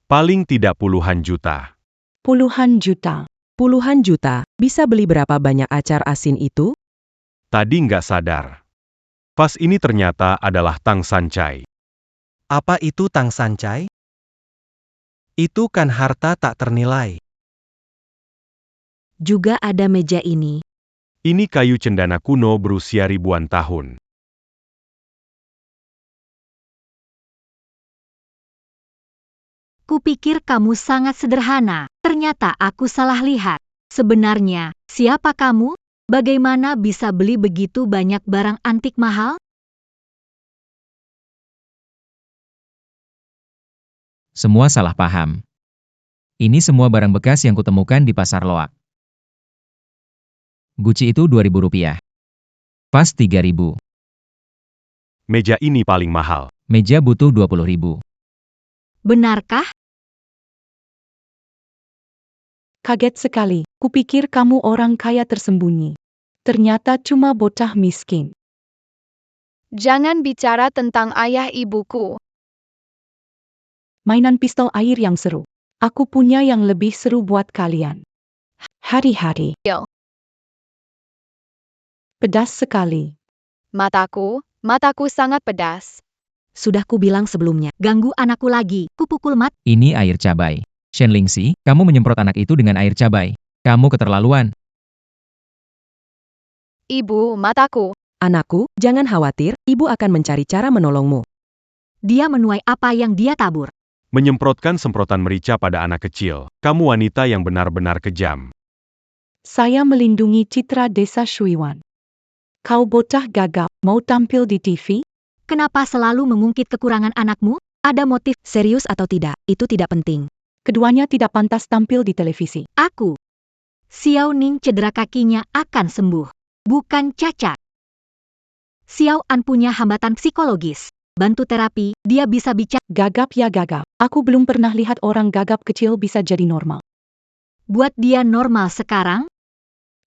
Paling tidak puluhan juta. puluhan juta. Puluhan juta. Bisa beli berapa banyak acar asin itu? Tadi nggak sadar. Vas ini ternyata adalah tang sancai. Apa itu tang sancai? Itu kan harta tak ternilai. Juga ada meja ini. Ini kayu cendana kuno berusia ribuan tahun. Kupikir kamu sangat sederhana. Ternyata aku salah lihat. Sebenarnya, siapa kamu? Bagaimana bisa beli begitu banyak barang antik mahal? Semua salah paham. Ini semua barang bekas yang kutemukan di pasar loak. Gucci itu Rp2.000. Vas 3.000. Meja ini paling mahal. Meja butuh 20.000. Benarkah? Kaget sekali. Kupikir kamu orang kaya tersembunyi. Ternyata cuma bocah miskin. Jangan bicara tentang ayah ibuku. Mainan pistol air yang seru. Aku punya yang lebih seru buat kalian. Hari-hari. Pedas sekali. Mataku sangat pedas. Sudah ku bilang sebelumnya. Ganggu anakku lagi. Kupukul mat. Ini air cabai. Shen Lingxi, kamu menyemprot anak itu dengan air cabai. Kamu keterlaluan. Ibu, mataku. Anakku, jangan khawatir, ibu akan mencari cara menolongmu. Dia menuai apa yang dia tabur. Menyemprotkan semprotan merica pada anak kecil. Kamu wanita yang benar-benar kejam. Saya melindungi citra desa Shuiwan. Kau bocah gagap, mau tampil di TV? Kenapa selalu mengungkit kekurangan anakmu? Ada motif Serius atau tidak, itu tidak penting. Keduanya tidak pantas tampil di televisi. aku. Xiao Ning cedera kakinya akan sembuh. Bukan cacat. Xiao An punya hambatan psikologis. Bantu terapi, dia bisa bicara. Gagap ya gagap. Aku belum pernah lihat orang gagap kecil bisa jadi normal. Buat dia normal sekarang.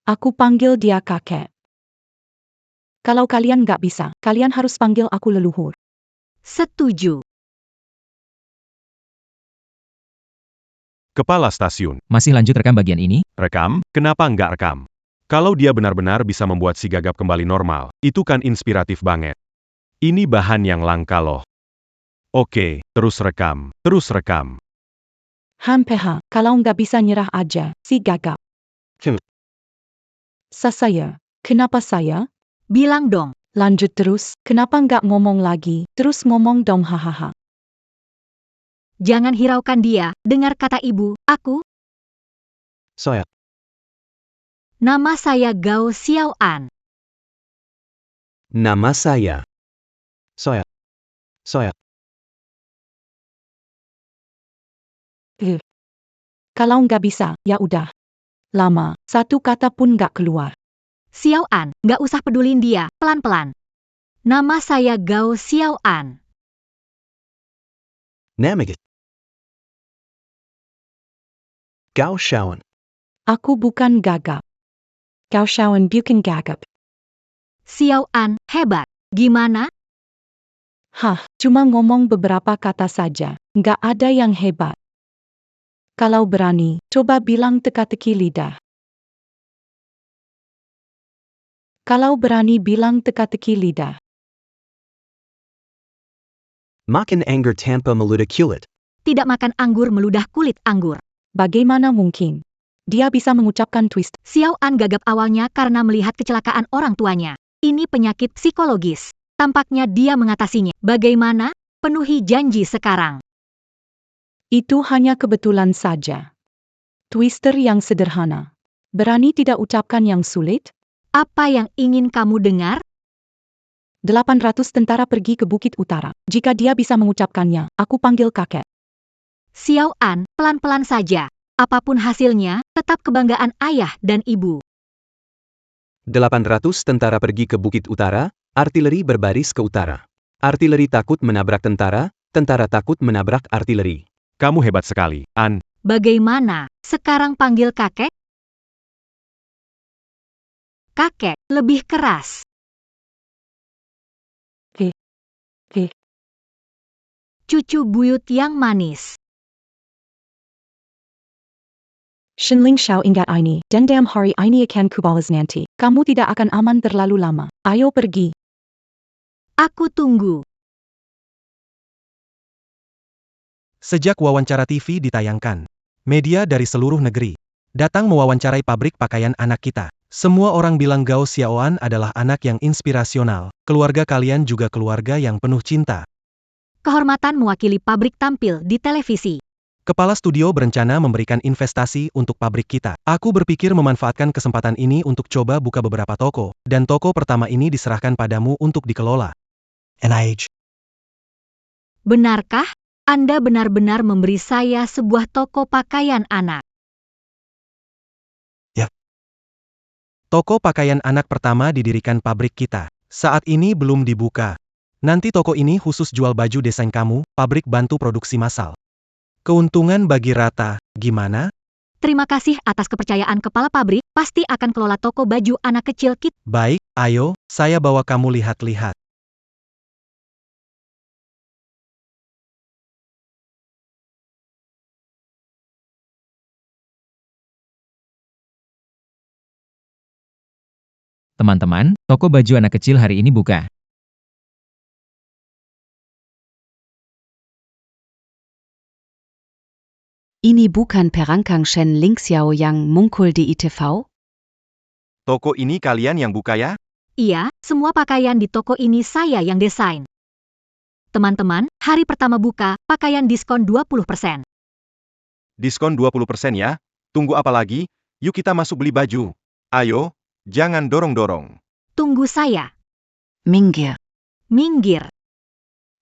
Aku panggil dia kakek. Kalau kalian nggak bisa, kalian harus panggil aku leluhur. Setuju. Kepala stasiun. Masih lanjut rekam bagian ini? Rekam? Kenapa nggak rekam? Kalau dia benar-benar bisa membuat si gagap kembali normal, itu kan inspiratif banget. Ini bahan yang langka loh. Oke, terus rekam, terus rekam. Hampeha, kalau nggak bisa nyerah aja, si gagap. Saya. Kenapa saya? Bilang dong. Lanjut terus, kenapa nggak ngomong lagi, terus ngomong dong hahaha. Jangan hiraukan dia, dengar kata ibu, aku. Saya. Nama saya Gao Xiaoan. Nama saya. Soya. Kalau nggak bisa, ya udah. Lama, satu kata pun nggak keluar. Xiao An, nggak usah pedulin dia, pelan-pelan. Nama saya Gao Xiao An. Namagit. Gao Xiaoan. Aku bukan gagap. Kau Shawan bukan gagap. Xiao An, hebat. Gimana? Hah, cuma ngomong beberapa kata saja. Nggak ada yang hebat. Kalau berani, coba bilang teka-teki lidah. Kalau berani bilang teka-teki lidah. Makan anggur tanpa meludah kulit. Tidak makan anggur meludah kulit anggur. Bagaimana mungkin? Dia bisa mengucapkan twist. Xiao An gagap awalnya karena melihat kecelakaan orang tuanya. Ini penyakit psikologis. Tampaknya dia mengatasinya. Bagaimana? Penuhi janji sekarang. Itu hanya kebetulan saja. Twister yang sederhana. Berani tidak ucapkan yang sulit? Apa yang ingin kamu dengar? 800 tentara pergi ke Bukit Utara. Jika dia bisa mengucapkannya, aku panggil kakek. Xiao An, pelan-pelan saja. Apapun hasilnya, tetap kebanggaan ayah dan ibu. 800 tentara pergi ke Bukit Utara, artileri berbaris ke utara. Artileri takut menabrak tentara, tentara takut menabrak artileri. Kamu hebat sekali, An. Bagaimana? Sekarang panggil kakek? Kakek, lebih keras. Cucu buyut yang manis. Shinling Xiao ingat ini, dendam hari ini akan kubalas nanti. Kamu tidak akan aman terlalu lama. Ayo pergi. Aku tunggu. Sejak wawancara TV ditayangkan, media dari seluruh negeri datang mewawancarai pabrik pakaian anak kita. Semua orang bilang Gao Xiaoan adalah anak yang inspirasional. Keluarga kalian juga keluarga yang penuh cinta. Kehormatan mewakili pabrik tampil di televisi. Kepala studio berencana memberikan investasi untuk pabrik kita. Aku berpikir memanfaatkan kesempatan ini untuk coba buka beberapa toko, dan toko pertama ini diserahkan padamu untuk dikelola. NIH. Benarkah? Anda benar-benar memberi saya sebuah toko pakaian anak. Toko pakaian anak pertama didirikan pabrik kita. Saat ini belum dibuka. Nanti toko ini khusus jual baju desain kamu, pabrik bantu produksi massal. Keuntungan bagi rata, gimana? Terima kasih atas kepercayaan kepala pabrik, pasti akan kelola toko baju anak kecil kita. Baik, ayo, saya bawa kamu lihat-lihat. Teman-teman, toko baju anak kecil hari ini buka. Ini bukan perangkang Shen Ling Xiao yang muncul di ITV? Toko ini kalian yang buka ya? Iya, semua pakaian di toko ini saya yang desain. Teman-teman, hari pertama buka, pakaian diskon 20%. Diskon 20% ya? Tunggu apa lagi? Yuk kita masuk beli baju. Ayo, jangan dorong-dorong. Tunggu saya. Minggir. Minggir.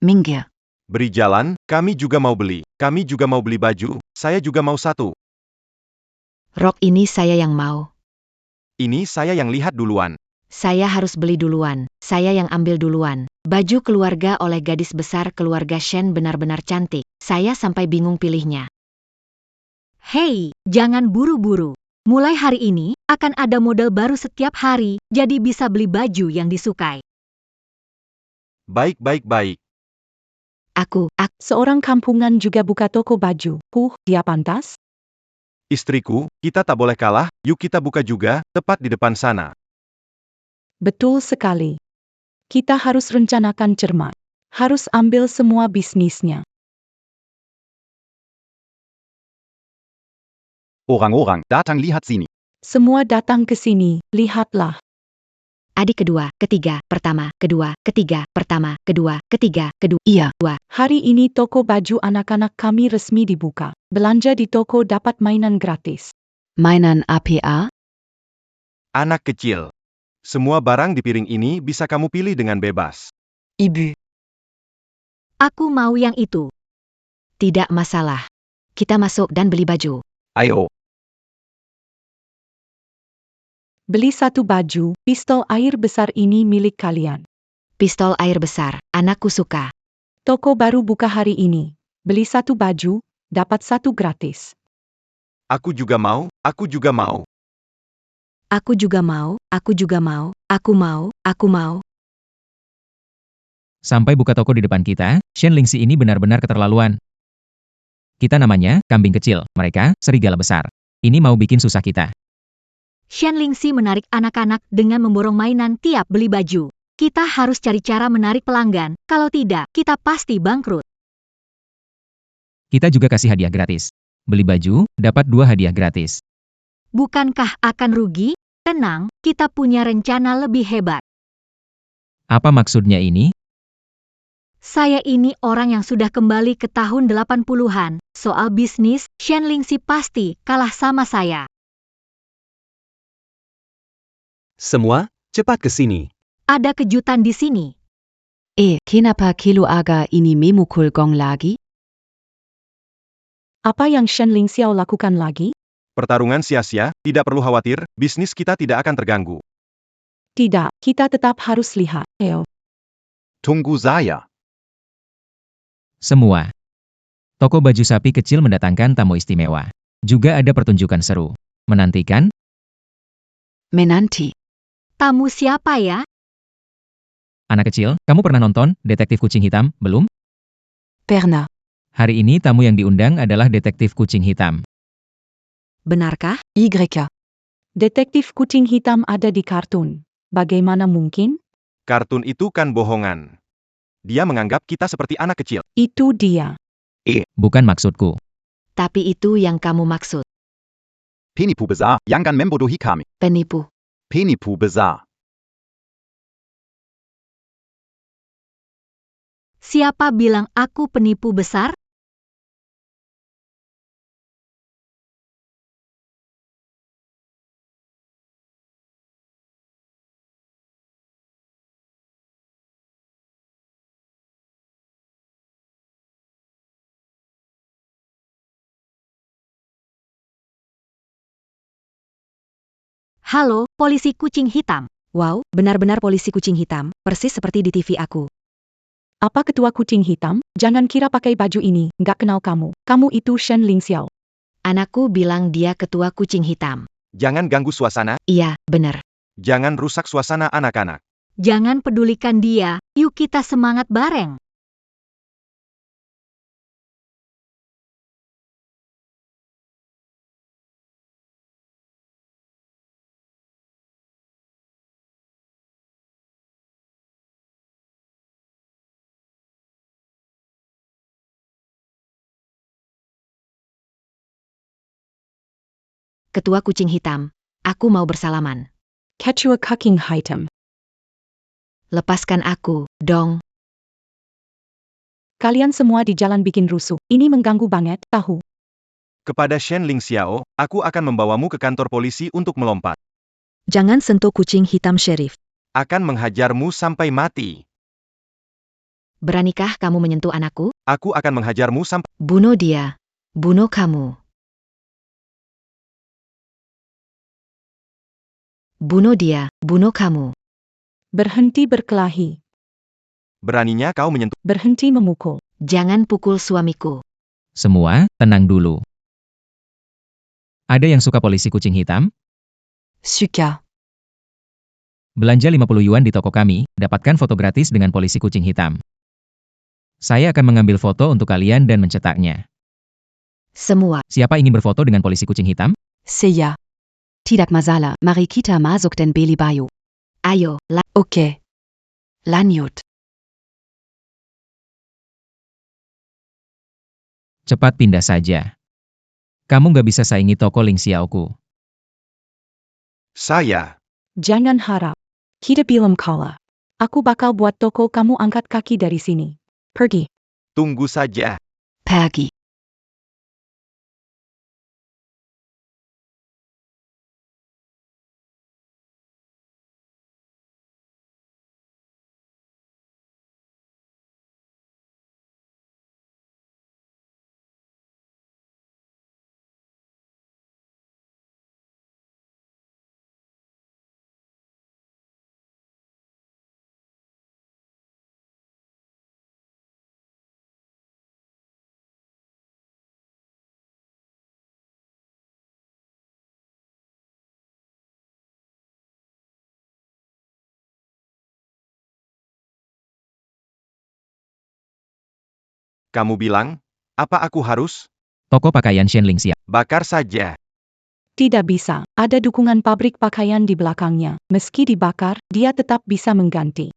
Minggir. Beri jalan, kami juga mau beli. Kami juga mau beli baju, saya juga mau satu. Rok ini saya yang mau. Ini saya yang lihat duluan. Saya harus beli duluan. Saya yang ambil duluan. Baju keluarga oleh gadis besar keluarga Shen benar-benar cantik. Saya sampai bingung pilihnya. Hei, jangan buru-buru. Mulai hari ini, akan ada model baru setiap hari, jadi bisa beli baju yang disukai. Baik. Aku Seorang kampungan juga buka toko baju. Dia pantas? Istriku, kita tak boleh kalah, yuk kita buka juga, tepat di depan sana. Betul sekali. Kita harus rencanakan cermat. Harus ambil semua bisnisnya. Orang-orang, datang lihat sini. Semua datang ke sini, lihatlah. adik kedua, ketiga, pertama, kedua, ketiga, pertama, kedua, ketiga, kedua. Iya. Hari ini toko baju anak-anak kami resmi dibuka. Belanja di toko dapat mainan gratis. Mainan APA? Anak kecil. Semua barang di piring ini bisa kamu pilih dengan bebas. Ibu. Aku mau yang itu. Tidak masalah. Kita masuk dan beli baju. Ayo. Beli satu baju, pistol air besar ini milik kalian. Pistol air besar, anakku suka. Toko baru buka hari ini. Beli satu baju, dapat satu gratis. Aku juga mau, aku juga mau. Aku juga mau, aku juga mau, aku mau, aku mau. Sampai buka toko di depan kita, Shen Lingxi ini benar-benar keterlaluan. Kita namanya kambing kecil, mereka serigala besar. Ini mau bikin susah kita. Shen Lingxi menarik anak-anak dengan memborong mainan tiap beli baju. Kita harus cari cara menarik pelanggan, kalau tidak, kita pasti bangkrut. Kita juga kasih hadiah gratis. Beli baju, dapat 2 hadiah gratis. Bukankah akan rugi? Tenang, kita punya rencana lebih hebat. Apa maksudnya ini? Saya ini orang yang sudah kembali ke tahun 80-an. Soal bisnis, Shen Lingxi pasti kalah sama saya. Semua, cepat ke sini. Ada kejutan di sini. Kenapa kilo aga ini memukul gong lagi? Apa yang Shen Lingxiao lakukan lagi? Pertarungan sia-sia, tidak perlu khawatir, bisnis kita tidak akan terganggu. Tidak, kita tetap harus lihat. Tunggu saya. Semua. Toko baju sapi kecil mendatangkan tamu istimewa. Juga ada pertunjukan seru. Menantikan? Menanti. Tamu siapa ya? Anak kecil, kamu pernah nonton Detektif Kucing Hitam, belum? Pernah. Hari ini tamu yang diundang adalah Detektif Kucing Hitam. Benarkah? Detektif kucing hitam ada di kartun. Bagaimana mungkin? Kartun itu kan bohongan. Dia menganggap kita seperti anak kecil. Itu dia. Bukan maksudku. Tapi itu yang kamu maksud. Penipu besar, jangan membodohi kami. Penipu. Penipu besar. Siapa bilang aku penipu besar? Halo, polisi kucing hitam. Wow, benar-benar polisi kucing hitam, persis seperti di TV aku. Apa ketua kucing hitam? Jangan kira pakai baju ini, nggak kenal kamu. Kamu itu Shen Lingxiao. Anakku bilang dia ketua kucing hitam. Jangan ganggu suasana, Iya, benar. jangan rusak suasana anak-anak. Jangan pedulikan dia, yuk kita semangat bareng. Ketua kucing hitam, aku mau bersalaman. Ketua kucing hitam. Lepaskan aku, dong. Kalian semua di jalan bikin rusuh. Ini mengganggu banget, tahu. Kepada Shen Lingxiao, aku akan membawamu ke kantor polisi untuk melompat. Jangan sentuh kucing hitam, Sheriff. Akan menghajarmu sampai mati. Beranikah kamu menyentuh anakku? Aku akan menghajarmu sampai... Bunuh dia. Bunuh kamu. Bunuh dia, bunuh kamu. Berhenti berkelahi. Beraninya kau menyentuh... Berhenti memukul. Jangan pukul suamiku. Semua, tenang dulu. Ada yang suka polisi kucing hitam? Suka. Belanja 50 yuan di toko kami, dapatkan foto gratis dengan polisi kucing hitam. Saya akan mengambil foto untuk kalian dan mencetaknya. Semua. Siapa ingin berfoto dengan polisi kucing hitam? Saya. Tidak masalah, mari kita masuk dan beli baju. Ayo, Oke. Lanjut. Cepat pindah saja. Kamu nggak bisa saingi toko Lingxiaoku. Saya. Jangan harap. Kita belum kalah. Aku bakal buat toko kamu angkat kaki dari sini. Pergi. Tunggu saja. Pergi. Kamu bilang, apa aku harus? Toko pakaian Shenling Xiao. Bakar saja. Tidak bisa, ada dukungan pabrik pakaian di belakangnya. Meski dibakar, dia tetap bisa mengganti.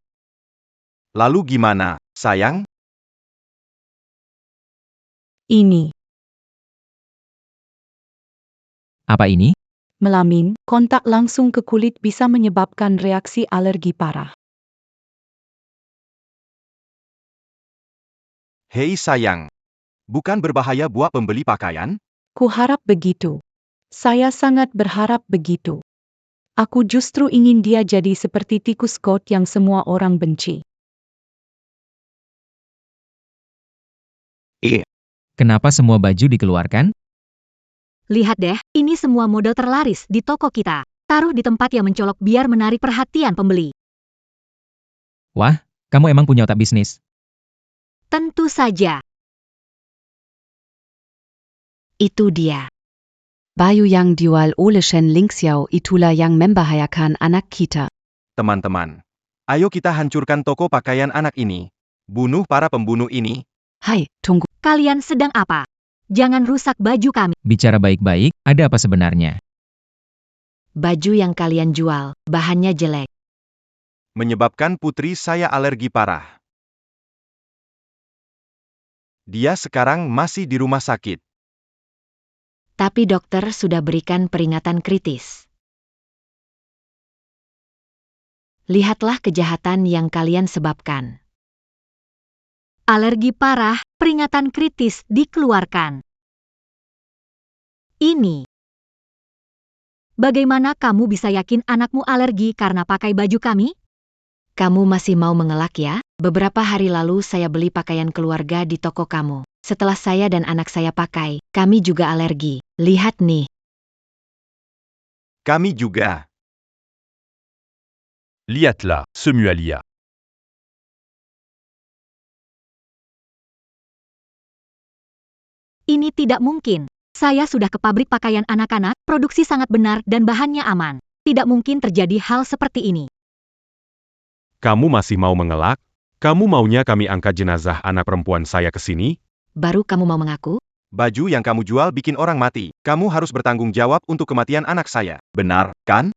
Lalu gimana, sayang? Ini, Apa ini? melamin, kontak langsung ke kulit bisa menyebabkan reaksi alergi parah. Hei sayang. Bukan berbahaya buat pembeli pakaian? Kuharap begitu. Saya sangat berharap begitu. Aku justru ingin dia jadi seperti tikus got yang semua orang benci. Kenapa semua baju dikeluarkan? Lihat deh, ini semua model terlaris di toko kita. Taruh di tempat yang mencolok biar menarik perhatian pembeli. Wah, kamu emang punya otak bisnis. Tentu saja. Itu dia. Baju yang dijual oleh Shenling Xiao itulah yang membahayakan anak kita. Teman-teman, ayo kita hancurkan toko pakaian anak ini. Bunuh para pembunuh ini. Hai, tunggu. Kalian sedang apa? Jangan rusak baju kami. Bicara baik-baik, ada apa sebenarnya? Baju yang kalian jual, bahannya jelek. Menyebabkan putri saya alergi parah. Dia sekarang masih di rumah sakit. Tapi dokter sudah berikan peringatan kritis. Lihatlah kejahatan yang kalian sebabkan. Alergi parah, peringatan kritis dikeluarkan. Ini. Bagaimana kamu bisa yakin anakmu alergi karena pakai baju kami? Kamu masih mau mengelak ya? Beberapa hari lalu saya beli pakaian keluarga di toko kamu. Setelah saya dan anak saya pakai, kami juga alergi. Lihat nih. Kami juga. Lihat-la, semua Lia. Ini tidak mungkin. Saya sudah ke pabrik pakaian anak-anak, produksi sangat benar dan bahannya aman. Tidak mungkin terjadi hal seperti ini. Kamu masih mau mengelak? Kamu maunya kami angkat jenazah anak perempuan saya ke sini? Baru kamu mau mengaku? Baju yang kamu jual bikin orang mati. Kamu harus bertanggung jawab untuk kematian anak saya. Benar, kan?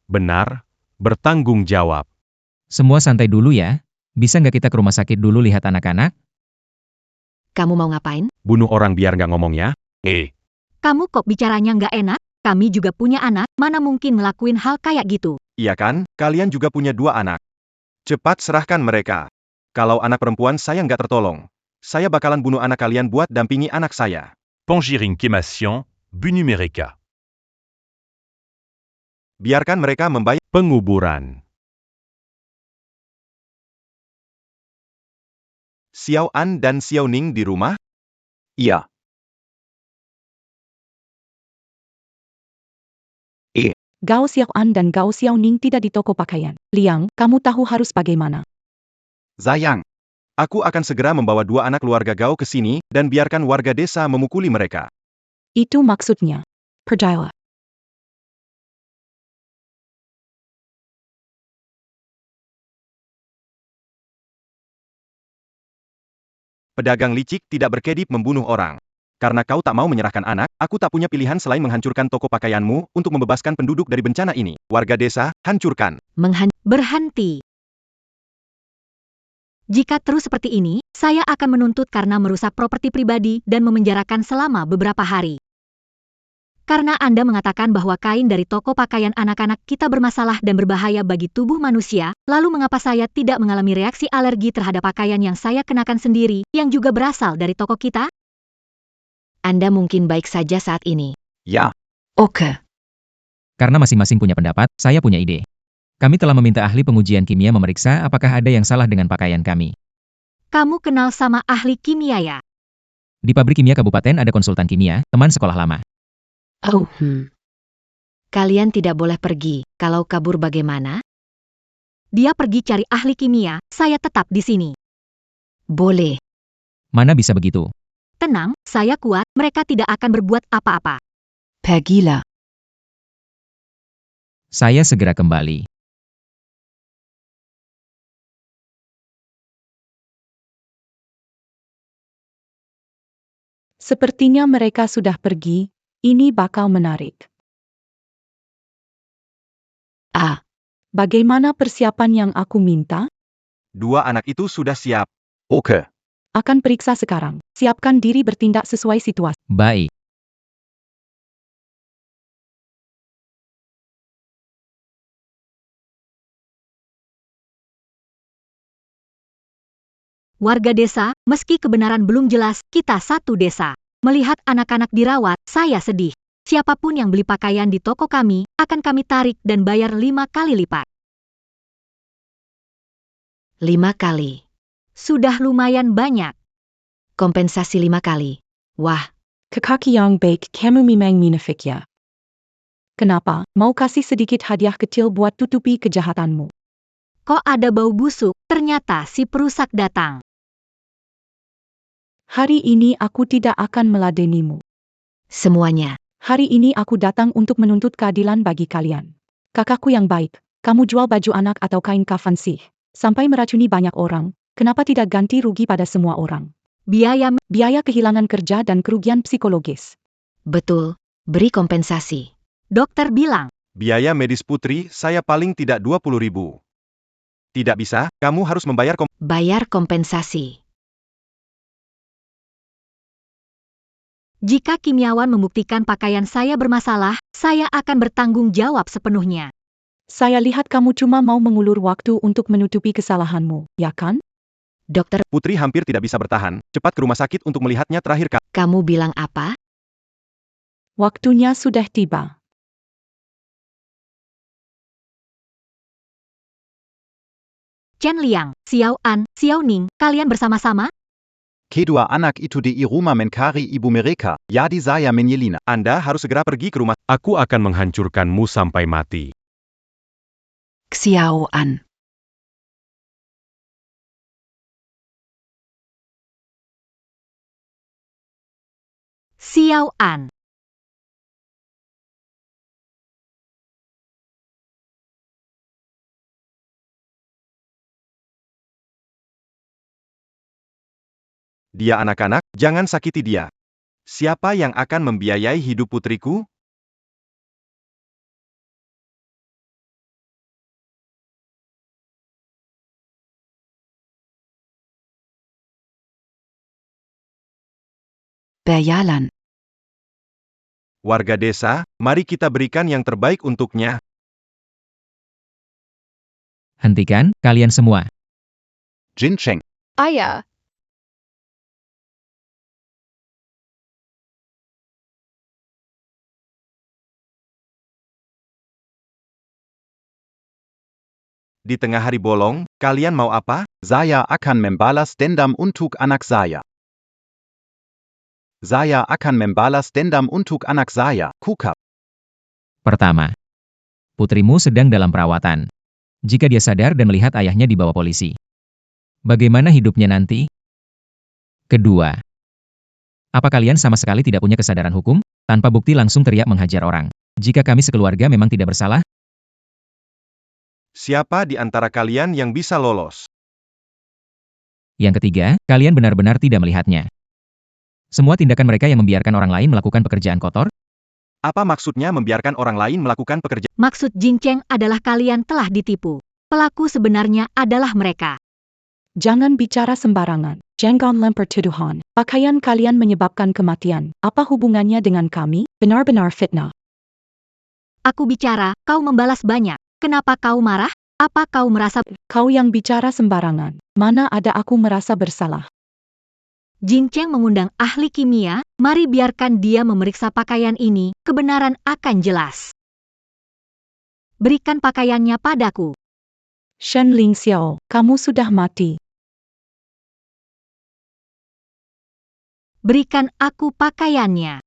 Benar, bertanggung jawab. Semua santai dulu ya. Bisa nggak kita ke rumah sakit dulu lihat anak-anak? Kamu mau ngapain? Bunuh orang biar nggak ngomong ya? Kamu kok bicaranya nggak enak? Kami juga punya anak, mana mungkin ngelakuin hal kayak gitu? Iya kan? Kalian juga punya 2 anak. Cepat serahkan mereka. Kalau anak perempuan saya nggak tertolong, saya bakalan bunuh anak kalian buat dampingi anak saya. Pangiring Kemasian, bunuh mereka. Biarkan mereka membayar. Penguburan. Xiao An dan Xiao Ning di rumah? Iya. Gao Xiaoan dan Gao Xiaoning tidak di toko pakaian. Liang, kamu tahu harus bagaimana. Zayang. Aku akan segera membawa 2 anak keluarga Gao ke sini, dan biarkan warga desa memukuli mereka. Itu maksudnya. Percayalah. Pedagang licik tidak berkedip membunuh orang. Karena kau tak mau menyerahkan anak, aku tak punya pilihan selain menghancurkan toko pakaianmu untuk membebaskan penduduk dari bencana ini. Warga desa, hancurkan. Berhenti. Jika terus seperti ini, saya akan menuntut karena merusak properti pribadi dan memenjarakan selama beberapa hari. Karena Anda mengatakan bahwa kain dari toko pakaian anak-anak kita bermasalah dan berbahaya bagi tubuh manusia, lalu mengapa saya tidak mengalami reaksi alergi terhadap pakaian yang saya kenakan sendiri, yang juga berasal dari toko kita? Anda mungkin baik saja saat ini. Ya. Oke. Karena masing-masing punya pendapat, saya punya ide. Kami telah meminta ahli pengujian kimia memeriksa apakah ada yang salah dengan pakaian kami. Kamu kenal sama ahli kimia ya? Di pabrik kimia kabupaten ada konsultan kimia, teman sekolah lama. Oh, Kalian tidak boleh pergi. Kalau kabur bagaimana? Dia pergi cari ahli kimia, saya tetap di sini. Boleh. Mana bisa begitu? Tenang, saya kuat, mereka tidak akan berbuat apa-apa. Pergilah. Saya segera kembali. Sepertinya mereka sudah pergi, ini bakal menarik. Bagaimana persiapan yang aku minta? Dua anak itu sudah siap. Oke. Akan periksa sekarang. Siapkan diri bertindak sesuai situasi. Baik. Warga desa, meski kebenaran belum jelas, kita satu desa. Melihat anak-anak dirawat, saya sedih. Siapapun yang beli pakaian di toko kami, akan kami tarik dan bayar 5 kali lipat. 5 kali. Sudah lumayan banyak. Kompensasi 5 kali. Wah, Kekaki yang baik, kamu memang munafik ya. Kenapa? Mau kasih sedikit hadiah kecil buat tutupi kejahatanmu. Kok ada bau busuk? Ternyata si perusak datang. Hari ini aku tidak akan meladenimu. semuanya. Hari ini aku datang untuk menuntut keadilan bagi kalian. Kakakku yang baik, kamu jual baju anak atau kain kafan sih, sampai meracuni banyak orang, kenapa tidak ganti rugi pada semua orang? Biaya kehilangan kerja dan kerugian psikologis. Betul, beri kompensasi. Dokter bilang, Biaya medis putri saya paling tidak 20.000. Tidak bisa, kamu harus membayar Bayar kompensasi. jika kimiawan membuktikan pakaian saya bermasalah, saya akan bertanggung jawab sepenuhnya. Saya lihat kamu cuma mau mengulur waktu untuk menutupi kesalahanmu, ya kan? Dokter, Putri hampir tidak bisa bertahan, cepat ke rumah sakit untuk melihatnya terakhir kali. kamu bilang apa? Waktunya sudah tiba. Chen Liang, Xiao An, Xiao Ning, kalian bersama-sama? Kedua anak itu di rumah mencari ibu mereka, jadi saya menyelina. Anda harus segera pergi ke rumah. Aku akan menghancurkanmu sampai mati. Xiao An. Xiao An. Dia anak-anak, jangan sakiti dia. Siapa yang akan membiayai hidup putriku? Berjalan. Warga desa, mari kita berikan yang terbaik untuknya. Hentikan, kalian semua. Jin Cheng. Ayah, Di tengah hari bolong, kalian mau apa? Saya akan membalas dendam untuk anak saya. Saya akan membalas dendam untuk anak saya, Kukap. Pertama, putrimu sedang dalam perawatan. Jika dia sadar dan melihat ayahnya dibawa polisi, bagaimana hidupnya nanti? Kedua, apa kalian sama sekali tidak punya kesadaran hukum? Tanpa bukti langsung teriak menghajar orang. Jika kami sekeluarga memang tidak bersalah, Siapa di antara kalian yang bisa lolos? yang ketiga, kalian benar-benar tidak melihatnya. Semua tindakan mereka yang membiarkan orang lain melakukan pekerjaan kotor? Apa maksudnya membiarkan orang lain melakukan pekerjaan? Maksud Jing Cheng adalah kalian telah ditipu. Pelaku sebenarnya adalah mereka. Jangan bicara sembarangan. Jangan lempar tuduhan. Pakaian kalian menyebabkan kematian. Apa hubungannya dengan kami? Benar-benar fitnah. Aku bicara, kau membalas banyak. Kenapa kau marah? Apa kau merasa... Kau yang bicara sembarangan. Mana ada aku merasa bersalah. Jing Cheng mengundang ahli kimia, mari biarkan dia memeriksa pakaian ini, kebenaran akan jelas. Berikan pakaiannya padaku. Shen Ling Xiao, kamu sudah mati. Berikan aku pakaiannya.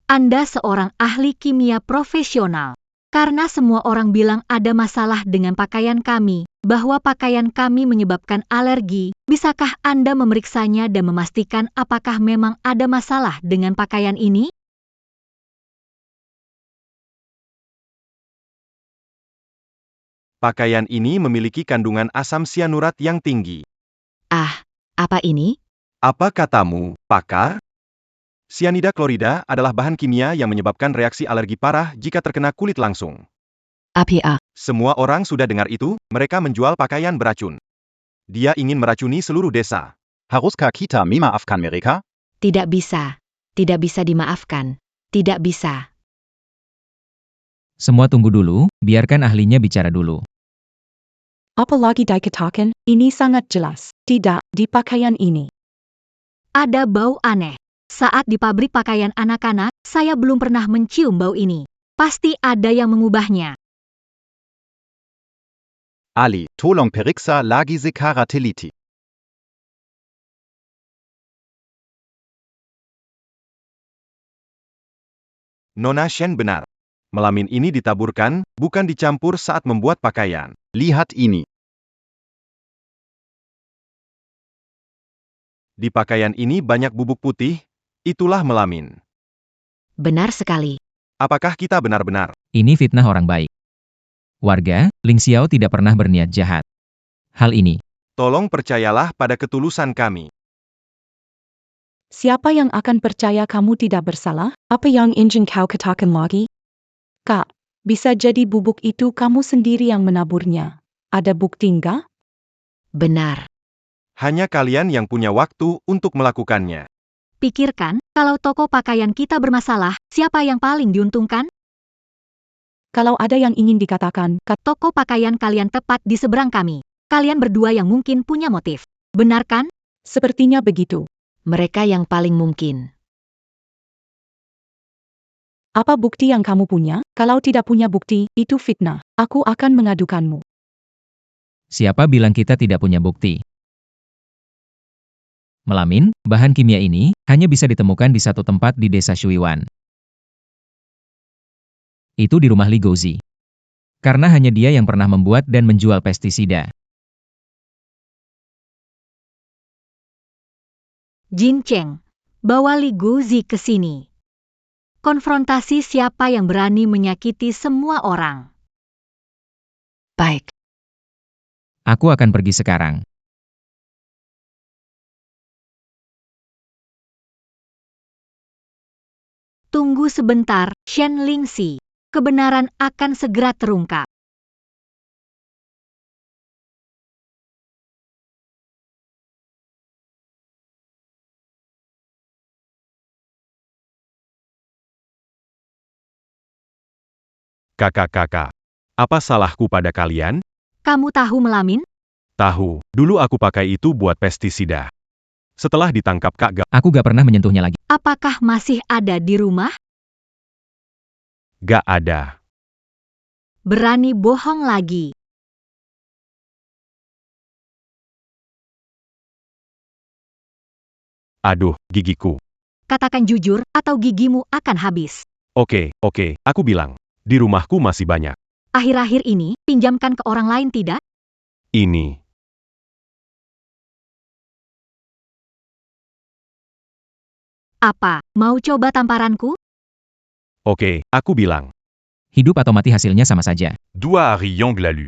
Anda seorang ahli kimia profesional. Karena semua orang bilang ada masalah dengan pakaian kami, bahwa pakaian kami menyebabkan alergi, bisakah Anda memeriksanya dan memastikan apakah memang ada masalah dengan pakaian ini? Pakaian ini memiliki kandungan asam sianurat yang tinggi. Ah, apa ini? Apa katamu, pakar? Sianida klorida adalah bahan kimia yang menyebabkan reaksi alergi parah jika terkena kulit langsung. APA. Semua orang sudah dengar itu, mereka menjual pakaian beracun. Dia ingin meracuni seluruh desa. Haruska kita memaafkan mereka? Tidak bisa. Tidak bisa dimaafkan. Tidak bisa. Semua tunggu dulu, biarkan ahlinya bicara dulu. Apalagi dikatakan, ini sangat jelas. Tidak, di pakaian ini. Ada bau aneh. Saat di pabrik pakaian anak-anak, saya belum pernah mencium bau ini. Pasti ada yang mengubahnya. Ali, tolong periksa lagi secara teliti. Nona Shen benar. Melamin ini ditaburkan, bukan dicampur saat membuat pakaian. Lihat ini. Di pakaian ini banyak bubuk putih, itulah melamin. Benar sekali. Apakah kita benar-benar? Ini fitnah orang baik. Warga, Ling Xiao tidak pernah berniat jahat. Hal ini, Tolong percayalah pada ketulusan kami. Siapa yang akan percaya kamu tidak bersalah? Apa yang ingin kau katakan lagi? Kak, bisa jadi bubuk itu kamu sendiri yang menaburnya. Ada bukti enggak? Benar. Hanya kalian yang punya waktu untuk melakukannya. Pikirkan, kalau toko pakaian kita bermasalah, siapa yang paling diuntungkan? Kalau ada yang ingin dikatakan, Toko pakaian kalian tepat di seberang kami. Kalian berdua yang mungkin punya motif. Benar kan? sepertinya begitu. Mereka yang paling mungkin. Apa bukti yang kamu punya? Kalau tidak punya bukti, itu fitnah. Aku akan mengadukanmu. siapa bilang kita tidak punya bukti? Melamin, bahan kimia ini, hanya bisa ditemukan di satu tempat di desa Shuiwan. Itu di rumah Li Gouzi. Karena hanya dia yang pernah membuat dan menjual pestisida. Jin Cheng, bawa Li Gouzi ke sini. Konfrontasi siapa yang berani menyakiti semua orang. Baik. Aku akan pergi sekarang. Tunggu sebentar, Shen Lingxi. Kebenaran akan segera terungkap. Kakak-kakak, apa salahku pada kalian? Kamu tahu Melamin? Tahu, dulu aku pakai itu buat pestisida. Setelah ditangkap Kak Aku gak pernah menyentuhnya lagi. Apakah masih ada di rumah? gak ada. Berani bohong lagi. Aduh, gigiku. Katakan jujur, atau gigimu akan habis. Oke, aku bilang. Di rumahku masih banyak. Akhir-akhir ini, pinjamkan ke orang lain tidak? Ini. Apa, mau coba tamparanku? Oke, aku bilang. Hidup atau mati hasilnya sama saja. Doigt à Yang Lalu.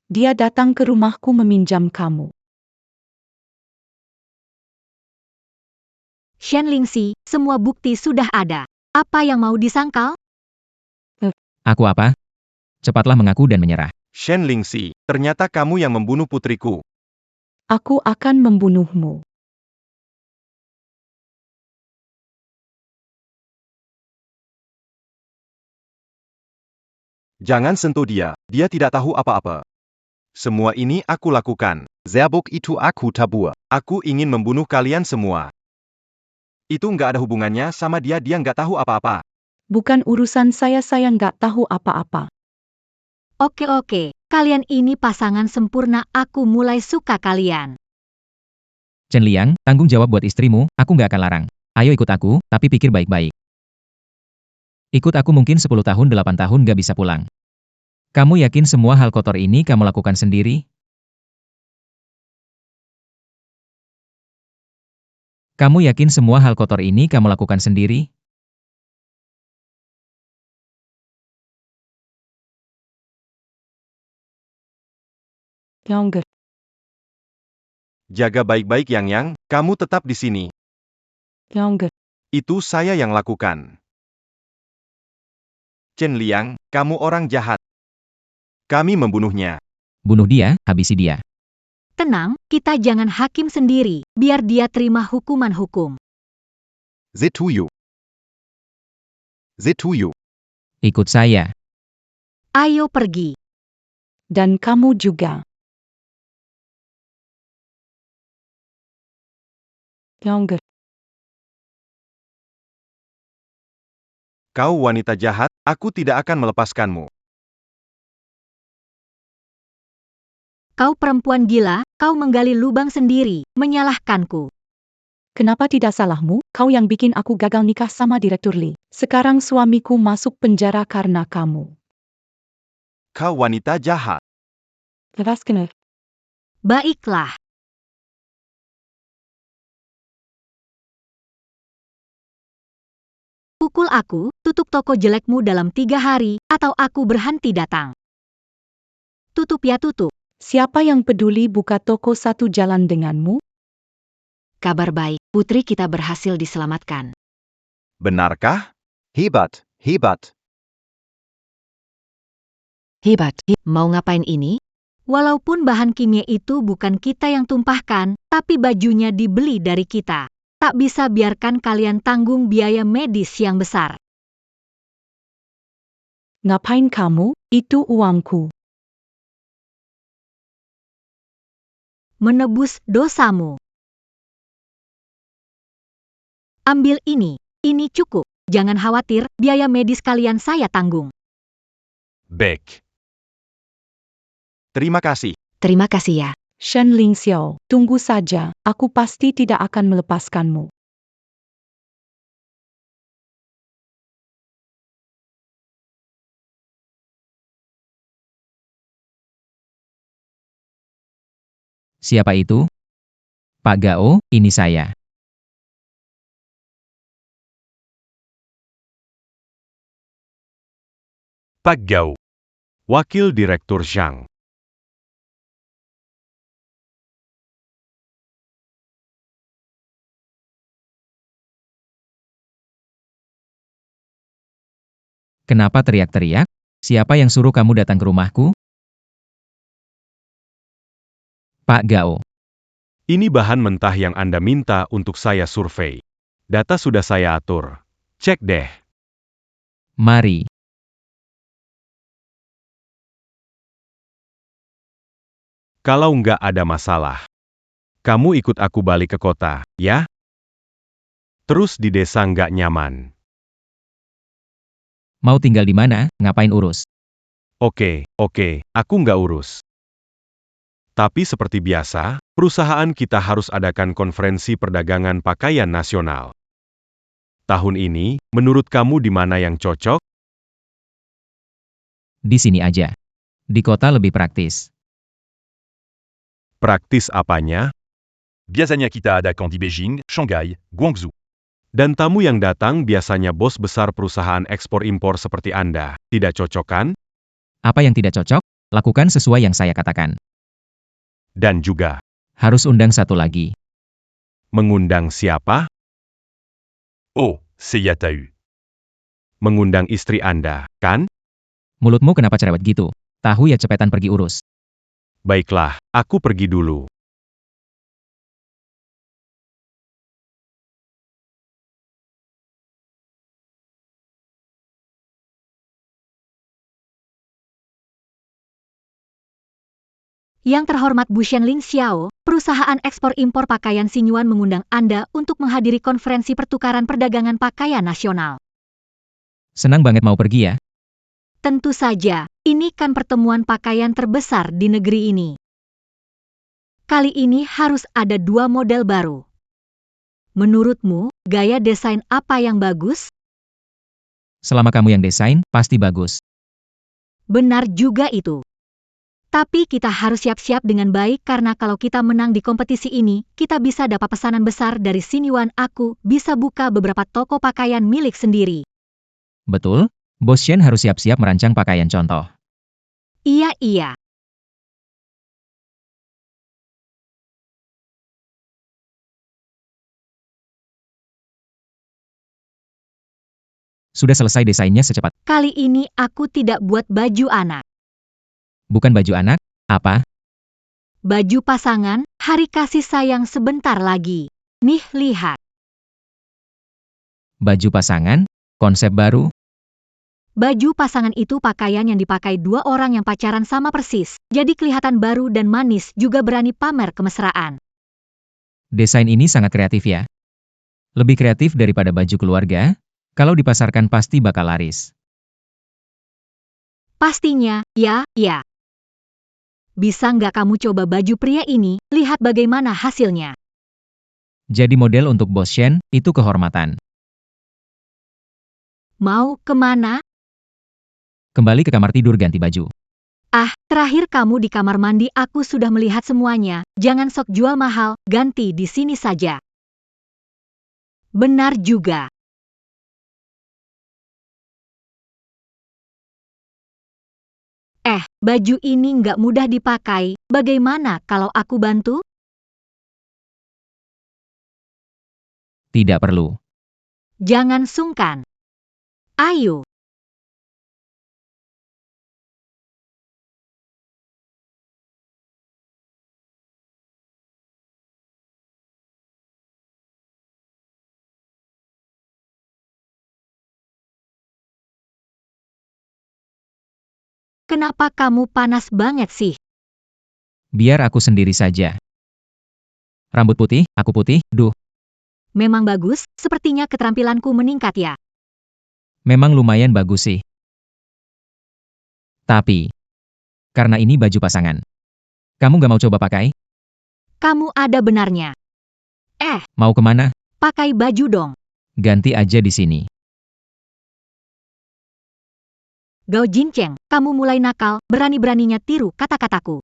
Dia datang ke rumahku meminjam kamu. Shen Lingxi, semua bukti sudah ada. Apa yang mau disangkal? Aku apa? Cepatlah mengaku dan menyerah. Shen Lingxi, ternyata kamu yang membunuh putriku. Aku akan membunuhmu. Jangan sentuh dia, dia tidak tahu apa-apa. Semua ini aku lakukan. Zerbuk itu aku tabur. Aku ingin membunuh kalian semua. Itu nggak ada hubungannya sama dia nggak tahu apa-apa. Bukan urusan saya nggak tahu apa-apa. Oke, kalian ini pasangan sempurna, aku mulai suka kalian. Chen Liang, tanggung jawab buat istrimu, aku nggak akan larang. Ayo ikut aku, tapi pikir baik-baik. Ikut aku mungkin 10 tahun 8 tahun nggak bisa pulang. Kamu yakin semua hal kotor ini kamu lakukan sendiri? Kamu yakin semua hal kotor ini kamu lakukan sendiri? Younger. Jaga baik-baik Yang, kamu tetap di sini. Yang. Itu saya yang lakukan. Chen Liang, kamu orang jahat. Kami membunuhnya. Bunuh dia, habisi dia. Tenang, kita jangan hakim sendiri, biar dia terima hukuman hukum. Zituyu. Zituyu. Ikut saya. Ayo pergi. Dan kamu juga. Yang. Kau wanita jahat, aku tidak akan melepaskanmu. Kau perempuan gila, kau menggali lubang sendiri, menyalahkanku. Kenapa tidak salahmu? Kau yang bikin aku gagal nikah sama Direktur Lee. Sekarang suamiku masuk penjara karena kamu. Kau wanita jahat. Lepaskan. Baiklah. Pukul aku, tutup toko jelekmu dalam 3 hari, atau aku berhenti datang. Tutup ya tutup. Siapa yang peduli buka toko satu jalan denganmu? Kabar baik, putri kita berhasil diselamatkan. Benarkah? Hebat, hebat. Hebat, mau ngapain ini? Walaupun bahan kimia itu bukan kita yang tumpahkan, tapi bajunya dibeli dari kita. Tak bisa biarkan kalian tanggung biaya medis yang besar. Ngapain kamu? Itu uangku. Menebus dosamu. Ambil ini cukup. Jangan khawatir, biaya medis kalian saya tanggung. Bec. Terima kasih. Terima kasih ya. Shen Ling Xiao, tunggu saja, aku pasti tidak akan melepaskanmu. Siapa itu? Pak Gao, ini saya. Pak Gao. Wakil Direktur Zhang. Kenapa teriak-teriak? Siapa yang suruh kamu datang ke rumahku? Pak Gao. Ini bahan mentah yang Anda minta untuk saya survei. Data sudah saya atur. Cek deh. Mari. Kalau nggak ada masalah, kamu ikut aku balik ke kota, ya? Terus di desa nggak nyaman. Mau tinggal di mana? Ngapain urus? Oke, aku nggak urus. Tapi seperti biasa, perusahaan kita harus adakan konferensi perdagangan pakaian nasional. Tahun ini, menurut kamu di mana yang cocok? Di sini aja. Di kota lebih praktis. Praktis apanya? Biasanya kita adakan di Beijing, Shanghai, Guangzhou. Dan tamu yang datang biasanya bos besar perusahaan ekspor-impor seperti Anda. Tidak cocok kan? Apa yang tidak cocok? Lakukan sesuai yang saya katakan. Dan juga, Harus undang satu lagi. mengundang siapa? Oh, c'est Yatau. Mengundang istri Anda, kan? Mulutmu kenapa cerewet gitu? Tahu ya cepetan pergi urus. Baiklah, aku pergi dulu. Yang terhormat Bu Shen Ling Xiao, perusahaan ekspor-impor pakaian Sinyuan mengundang Anda untuk menghadiri konferensi pertukaran perdagangan pakaian nasional. Senang banget mau pergi ya. Tentu saja, ini kan pertemuan pakaian terbesar di negeri ini. Kali ini harus ada 2 model baru. Menurutmu, gaya desain apa yang bagus? Selama kamu yang desain, pasti bagus. Benar juga itu. Tapi kita harus siap-siap dengan baik karena kalau kita menang di kompetisi ini, kita bisa dapat pesanan besar dari Sinyuan. Aku bisa buka beberapa toko pakaian milik sendiri. Betul, Bos Shen harus siap-siap merancang pakaian contoh. Iya. Sudah selesai desainnya secepat. Kali ini aku tidak buat baju anak. Bukan baju anak, apa? Baju pasangan, hari kasih sayang sebentar lagi. Nih, lihat. Baju pasangan? Konsep baru? Baju pasangan itu pakaian yang dipakai dua orang yang pacaran sama persis. Jadi kelihatan baru dan manis, juga berani pamer kemesraan. Desain ini sangat kreatif ya. Lebih kreatif daripada baju keluarga. Kalau dipasarkan pasti bakal laris. Pastinya, ya. Bisa nggak kamu coba baju pria ini, lihat bagaimana hasilnya. Jadi model untuk Bos Shen, itu kehormatan. Mau kemana? Kembali ke kamar tidur ganti baju. Terakhir kamu di kamar mandi aku sudah melihat semuanya. Jangan sok jual mahal, ganti di sini saja. Benar juga. Baju ini nggak mudah dipakai. Bagaimana kalau aku bantu? Tidak perlu. Jangan sungkan. Ayo. Kenapa kamu panas banget sih? Biar aku sendiri saja. Rambut putih, aku putih, duh. Memang bagus, sepertinya keterampilanku meningkat ya. Memang lumayan bagus sih. Tapi, karena ini baju pasangan. Kamu gak mau coba pakai? Kamu ada benarnya. Mau kemana? Pakai baju dong. Ganti aja di sini. Gao Jincheng, kamu mulai nakal, berani-beraninya tiru kata-kataku.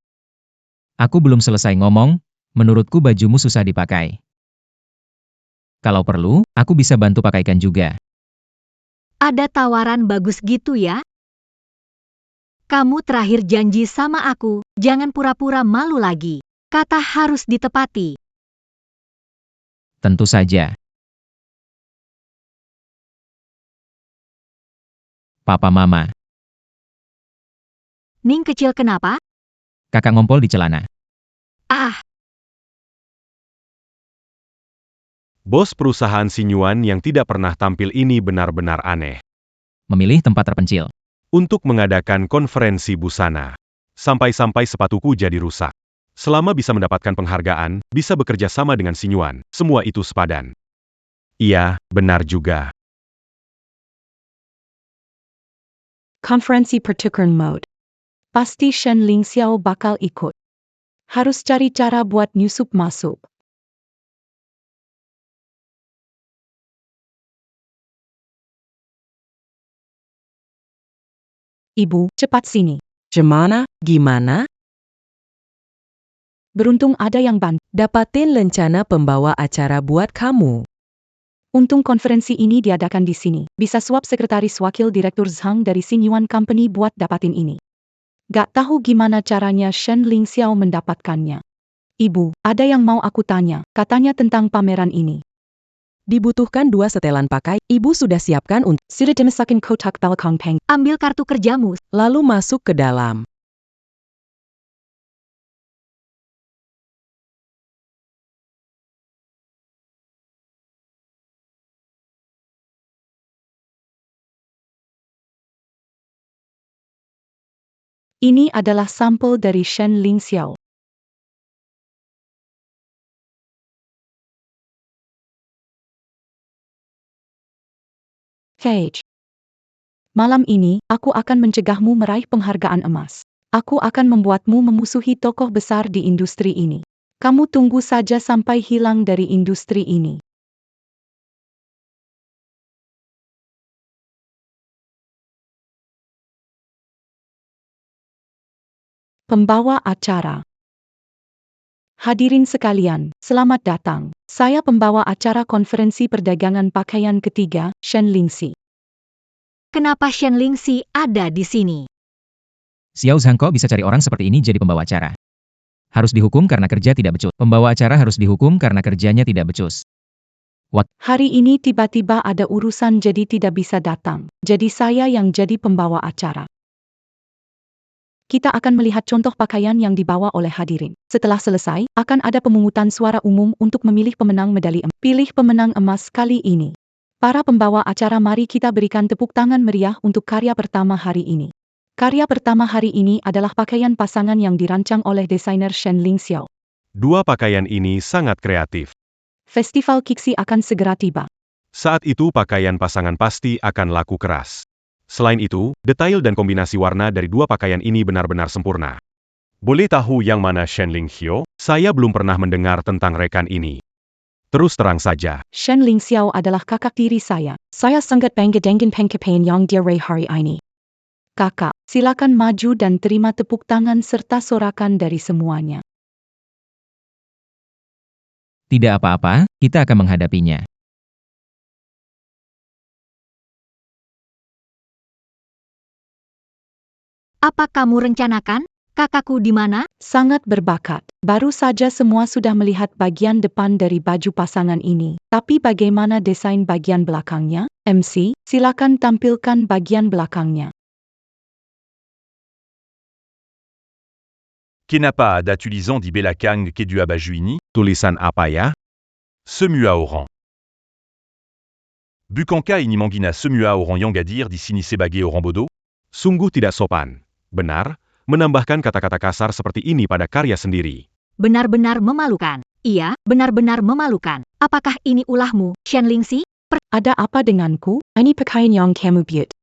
Aku belum selesai ngomong, menurutku bajumu susah dipakai. Kalau perlu, aku bisa bantu pakaikan juga. Ada tawaran bagus gitu ya? Kamu terakhir janji sama aku, jangan pura-pura malu lagi. Kata harus ditepati. Tentu saja. Papa Mama. Ning kecil kenapa? Kakak ngompol di celana. Bos perusahaan Sinyuan yang tidak pernah tampil ini benar-benar aneh. Memilih tempat terpencil. Untuk mengadakan konferensi busana. Sampai-sampai sepatuku jadi rusak. Selama bisa mendapatkan penghargaan, bisa bekerja sama dengan Sinyuan, semua itu sepadan. Iya, benar juga. Konferensi pertukaran mode. Pasti Shen Lingxiao bakal ikut. Harus cari cara buat nyusup masuk. Ibu, cepat sini. Gimana? Beruntung ada yang bantu. Dapatin lencana pembawa acara buat kamu. Untung konferensi ini diadakan di sini. Bisa suap sekretaris wakil direktur Zhang dari Sinyuan Company buat dapatin ini. Gak tahu gimana caranya Shen Lingxiao mendapatkannya. Ibu, ada yang mau aku tanya, katanya tentang pameran ini. Dibutuhkan 2 setelan pakai, ibu sudah siapkan untuk. Sudah dimasakin kotak balkong peng. Ambil kartu kerjamu. Lalu masuk ke dalam. Ini adalah sampel dari Shen Lingxiao. Cage. Malam ini, aku akan mencegahmu meraih penghargaan emas. Aku akan membuatmu memusuhi tokoh besar di industri ini. Kamu tunggu saja sampai hilang dari industri ini. Pembawa acara. Hadirin sekalian, selamat datang. Saya pembawa acara konferensi perdagangan pakaian ketiga, Shen Lingxi. Kenapa Shen Lingxi ada di sini? Xiao Zhang kok bisa cari orang seperti ini jadi pembawa acara? Harus dihukum karena kerja tidak becus. Pembawa acara harus dihukum karena kerjanya tidak becus. Hari ini tiba-tiba ada urusan jadi tidak bisa datang. Jadi saya yang jadi pembawa acara. Kita akan melihat contoh pakaian yang dibawa oleh hadirin. Setelah selesai, akan ada pemungutan suara umum untuk memilih pemenang medali emas. Pilih pemenang emas kali ini. Para pembawa acara, mari kita berikan tepuk tangan meriah untuk karya pertama hari ini. Karya pertama hari ini adalah pakaian pasangan yang dirancang oleh desainer Shen Ling Xiao. Dua pakaian ini sangat kreatif. Festival Kiksi akan segera tiba. Saat itu pakaian pasangan pasti akan laku keras. Selain itu, detail dan kombinasi warna dari dua pakaian ini benar-benar sempurna. Boleh tahu yang mana Shen Ling Xiao? Saya belum pernah mendengar tentang rekan ini. Terus terang saja. Shen Ling Xiao adalah kakak tiri saya. Saya sangat bangga dengan pencapaian yang dia raih hari ini. Kakak, silakan maju dan terima tepuk tangan serta sorakan dari semuanya. Tidak apa-apa, kita akan menghadapinya. Apa kamu rencanakan? Kakakku di mana? Sangat berbakat. Baru saja semua sudah melihat bagian depan dari baju pasangan ini. Tapi bagaimana desain bagian belakangnya? MC, silakan tampilkan bagian belakangnya. Kenapa ada tulisan di belakang kedua baju ini? Tulisan apa ya? Semua orang. Bukankah ini menggina semua orang yang hadir di sini sebagai orang bodoh? Sungguh tidak sopan. Benar, menambahkan kata-kata kasar seperti ini pada karya sendiri. Benar-benar memalukan. Iya, benar-benar memalukan. Apakah ini ulahmu, Shen Ling Xi? Ada apa denganku? Ini pakaian yang kamu buat.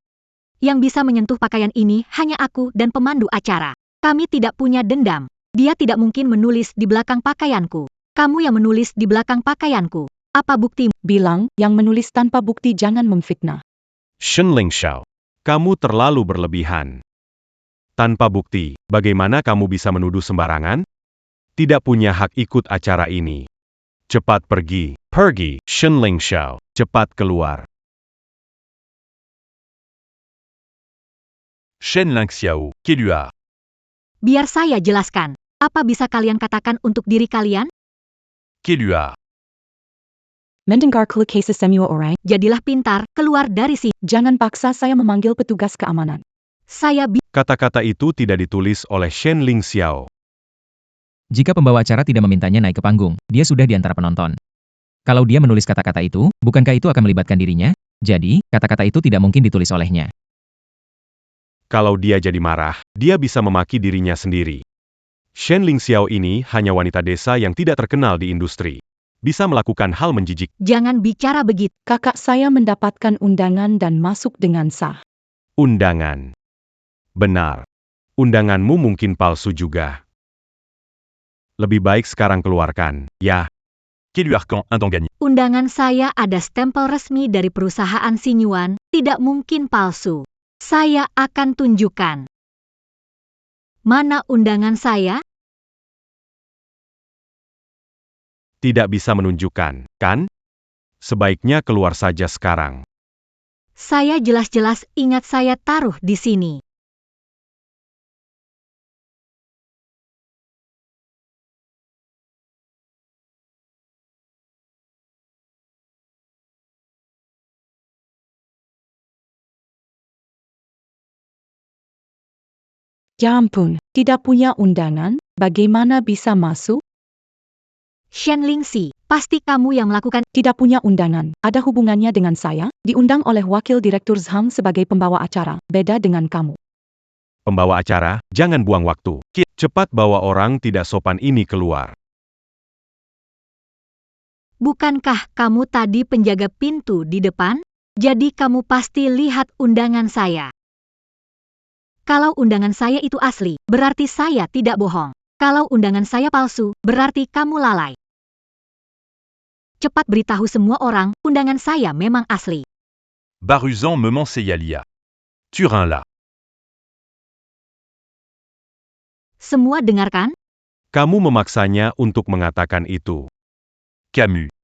Yang bisa menyentuh pakaian ini hanya aku dan pemandu acara. Kami tidak punya dendam. Dia tidak mungkin menulis di belakang pakaianku. Kamu yang menulis di belakang pakaianku. Apa bukti? Bilang, yang menulis tanpa bukti jangan memfitnah. Shen Ling Xiao, kamu terlalu berlebihan. Tanpa bukti, bagaimana kamu bisa menuduh sembarangan? Tidak punya hak ikut acara ini. Cepat pergi. Pergi, Shen Ling Xiao. Cepat keluar. Shen Ling Xiao, Kelua. Biar saya jelaskan. Apa bisa kalian katakan untuk diri kalian? Kelua. Mendengar keluh kesah semua orang. Jadilah pintar, keluar dari sini. Jangan paksa saya memanggil petugas keamanan. Kata-kata itu tidak ditulis oleh Shen Ling Xiao. Jika pembawa acara tidak memintanya naik ke panggung, dia sudah di antara penonton. Kalau dia menulis kata-kata itu, bukankah itu akan melibatkan dirinya? Jadi, kata-kata itu tidak mungkin ditulis olehnya. Kalau dia jadi marah, dia bisa memaki dirinya sendiri. Shen Ling Xiao ini hanya wanita desa yang tidak terkenal di industri. Bisa melakukan hal menjijik. Jangan bicara begitu. Kakak saya mendapatkan undangan dan masuk dengan sah. Undangan. Benar. Undanganmu mungkin palsu juga. Lebih baik sekarang keluarkan, ya. Kelua Arcan, un gagné. Undangan saya ada stempel resmi dari perusahaan Sinyuan, tidak mungkin palsu. Saya akan tunjukkan. Mana undangan saya? Tidak bisa menunjukkan, kan? Sebaiknya keluar saja sekarang. Saya jelas-jelas ingat saya taruh di sini. Ya ampun, tidak punya undangan, bagaimana bisa masuk? Shen Ling Xi, pasti kamu yang melakukan. Tidak punya undangan, ada hubungannya dengan saya, diundang oleh Wakil Direktur Zhang sebagai pembawa acara, beda dengan kamu. Pembawa acara, jangan buang waktu. Cepat bawa orang tidak sopan ini keluar. Bukankah kamu tadi penjaga pintu di depan? Jadi kamu pasti lihat undangan saya. Kalau undangan saya itu asli, berarti saya tidak bohong. Kalau undangan saya palsu, berarti kamu lalai. Cepat beritahu semua orang, undangan saya memang asli. Baruzan me Manseyalia. Turin là. Semua dengarkan? Kamu memaksanya untuk mengatakan itu. Camus.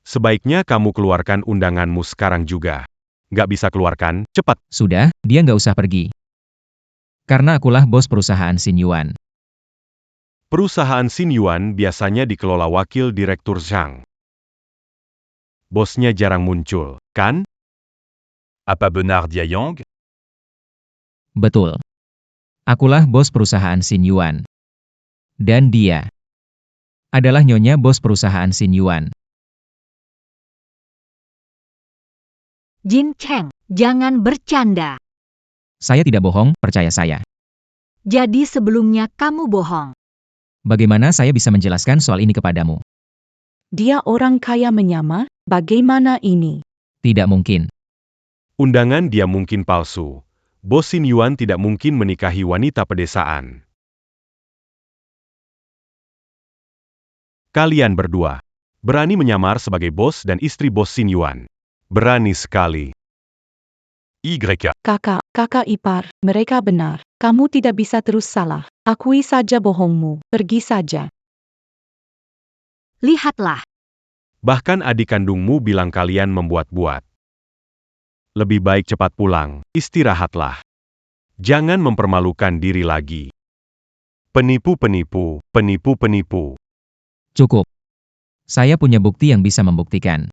Sebaiknya kamu keluarkan undanganmu sekarang juga. Nggak bisa keluarkan, cepat. Sudah, dia nggak usah pergi. Karena akulah bos perusahaan Sinyuan. Perusahaan Sinyuan biasanya dikelola Wakil Direktur Zhang. Bosnya jarang muncul, kan? Apa benar dia Yang? Betul. Akulah bos perusahaan Xin Yuan. Dan dia adalah nyonya bos perusahaan Xin Yuan. Jin Cheng, jangan bercanda. Saya tidak bohong, percaya saya. Jadi sebelumnya kamu bohong. Bagaimana saya bisa menjelaskan soal ini kepadamu? Dia orang kaya menyamar, bagaimana ini? Tidak mungkin. Undangan dia mungkin palsu. Bos Xin Yuan tidak mungkin menikahi wanita pedesaan. Kalian berdua berani menyamar sebagai bos dan istri bos Xin Yuan. Berani sekali. YK. Kakak ipar, mereka benar. Kamu tidak bisa terus salah. Akui saja bohongmu, pergi saja. Lihatlah. Bahkan adik kandungmu bilang kalian membuat-buat. Lebih baik cepat pulang, istirahatlah. Jangan mempermalukan diri lagi. Penipu-penipu, penipu-penipu. Cukup. Saya punya bukti yang bisa membuktikan.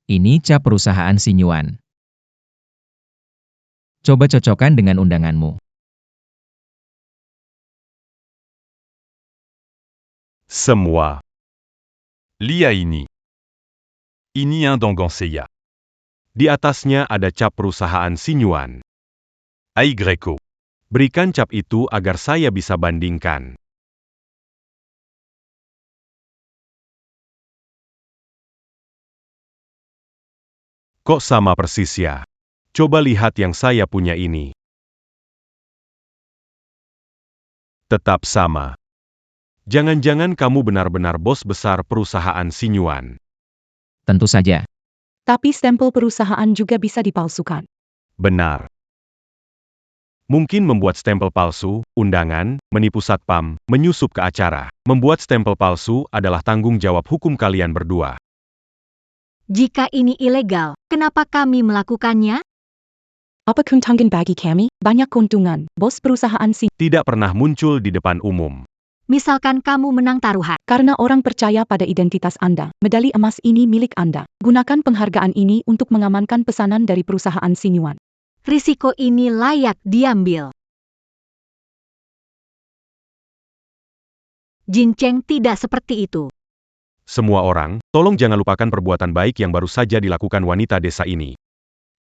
Ini cap perusahaan Xin Yuan. Coba cocokkan dengan undanganmu. Semua. Lia ini. Ini un Danganseya. Di atasnya ada cap perusahaan Xin Yuan. AYO. Berikan cap itu agar saya bisa bandingkan. Kok sama persis ya? Coba lihat yang saya punya ini. Tetap sama. Jangan-jangan kamu benar-benar bos besar perusahaan Xin Yuan. Tentu saja. Tapi stempel perusahaan juga bisa dipalsukan. Benar. Mungkin membuat stempel palsu, undangan, menipu satpam, menyusup ke acara. Membuat stempel palsu adalah tanggung jawab hukum kalian berdua. Jika ini ilegal, kenapa kami melakukannya? Apa keuntungan bagi kami? Banyak keuntungan. Bos perusahaan Xin Tidak pernah muncul di depan umum. Misalkan kamu menang taruhan. Karena orang percaya pada identitas Anda. Medali emas ini milik Anda. Gunakan penghargaan ini untuk mengamankan pesanan dari perusahaan Xin Yuan. Risiko ini layak diambil. Jin Cheng tidak seperti itu. Semua orang, tolong jangan lupakan perbuatan baik yang baru saja dilakukan wanita desa ini.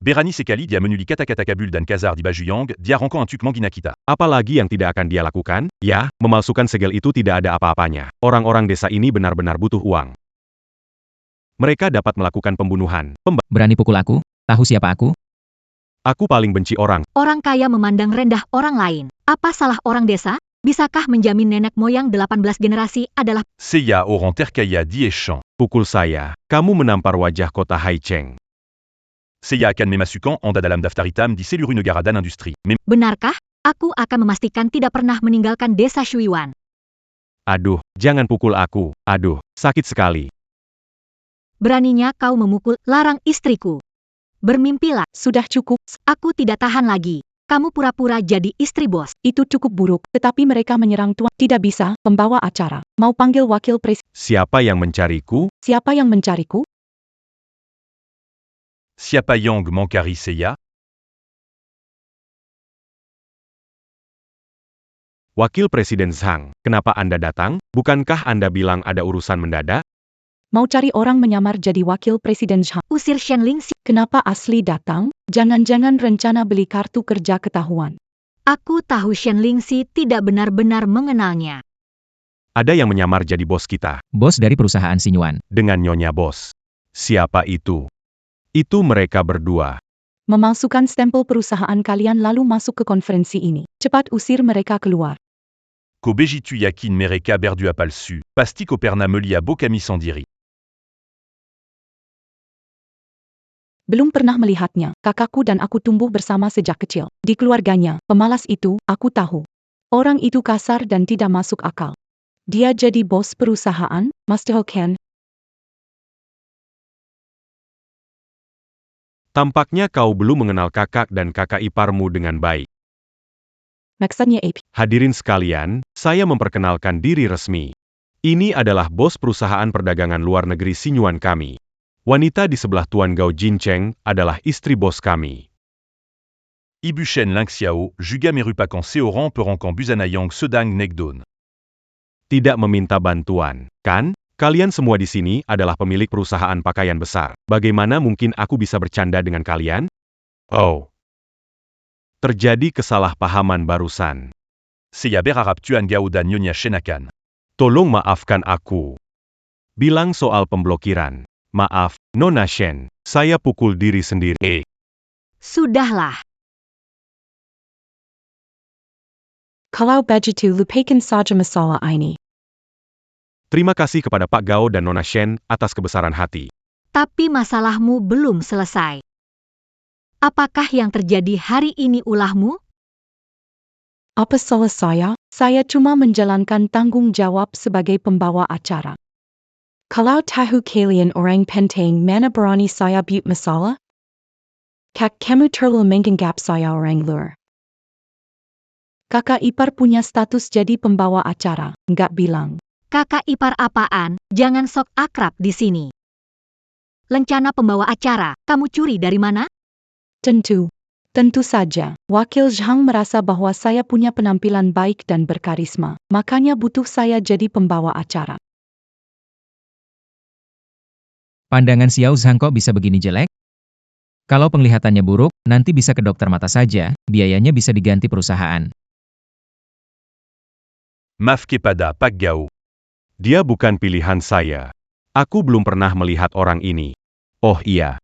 Berani sekali dia menuli kata-kata Kabul dan Kazar di baju Yang, dia rangkong un truc Manginakita. Apalagi yang tidak akan dia lakukan? Ya, memalsukan segel itu tidak ada apa-apanya. Orang-orang desa ini benar-benar butuh uang. Mereka dapat melakukan pembunuhan. Berani pukul aku? Tahu siapa aku? Aku paling benci orang. Orang kaya memandang rendah orang lain. Apa salah orang desa? Bisakah menjamin nenek moyang 18 generasi adalah Seya orang terkaya di Echan. Pukul saya, kamu menampar wajah kota Haicheng. Seya akan memasukan anda dalam daftar hitam di seluruh negara dan industri. benarkah? Aku akan memastikan tidak pernah meninggalkan desa Shuiyuan. Aduh, jangan pukul aku. Aduh, sakit sekali. Beraninya kau memukul, larang istriku. Bermimpilah, Sudah cukup. aku tidak tahan lagi. Kamu pura-pura jadi istri bos. Itu cukup buruk, tetapi mereka menyerang tuan. Tidak bisa, pembawa acara. Mau panggil wakil presiden. Siapa yang mencariku? Siapa yang mencariku? Siapa Yang mencari Seya? Wakil Presiden Zhang, kenapa Anda datang? Bukankah Anda bilang ada urusan mendadak? Mau cari orang menyamar jadi wakil presiden Zhang. Usir Shenling Si. Kenapa asli datang? Jangan-jangan rencana beli kartu kerja ketahuan. Aku tahu Shenling Si tidak benar-benar mengenalnya. Ada yang menyamar jadi bos kita. Bos dari perusahaan Xin Yuan. Dengan nyonya bos. Siapa itu? Itu mereka berdua. Memalsukan stempel perusahaan kalian lalu masuk ke konferensi ini. Cepat usir mereka keluar. Ko bejitu yakin mereka berdua palsu. Pasti ko perna melia bo kami sendiri. Belum pernah melihatnya, kakakku dan aku tumbuh bersama sejak kecil. Di keluarganya, pemalas itu, aku tahu. Orang itu kasar dan tidak masuk akal. Dia jadi bos perusahaan, Master Hoken. Tampaknya kau belum mengenal kakak dan kakak iparmu dengan baik. Maksudnya apa? Hadirin sekalian, saya memperkenalkan diri resmi. Ini adalah bos perusahaan perdagangan luar negeri Sinyuan kami. Wanita di sebelah Tuan Gao Jincheng adalah istri bos kami. Ibu Shen Ling Xiao, Juga Merupakan Seorang Perongkong Busanayang Sedang Negdon. Tidak meminta bantuan, kan? Kalian semua di sini adalah pemilik perusahaan pakaian besar. Bagaimana mungkin aku bisa bercanda dengan kalian? Oh. Terjadi kesalahpahaman barusan. Saya berharap Tuan Gao dan Nyonya Shen akan. Tolong maafkan aku. Bilang soal pemblokiran. Maaf, Nona Shen. Saya pukul diri sendiri. Sudahlah. Kalau begitu lupakan saja masalah ini. Terima kasih kepada Pak Gao dan Nona Shen atas kebesaran hati. Tapi masalahmu belum selesai. Apakah yang terjadi hari ini ulahmu? Apa salah saya? Saya cuma menjalankan tanggung jawab sebagai pembawa acara. Kalau tahu kalian orang penting mana berani saya buat masalah? Kak kamu terlalu menganggap saya orang luar. Kakak ipar punya status jadi pembawa acara, nggak bilang. Kakak ipar apaan? Jangan sok akrab di sini. Lencana pembawa acara, kamu curi dari mana? Tentu saja. Wakil Zhang merasa bahwa saya punya penampilan baik dan berkarisma, makanya butuh saya jadi pembawa acara. Pandangan Xiao Zhang kok bisa begini jelek? Kalau penglihatannya buruk, nanti bisa ke dokter mata saja, biayanya bisa diganti perusahaan. Maaf kepada Pak Gao. Dia bukan pilihan saya. Aku belum pernah melihat orang ini. Oh iya.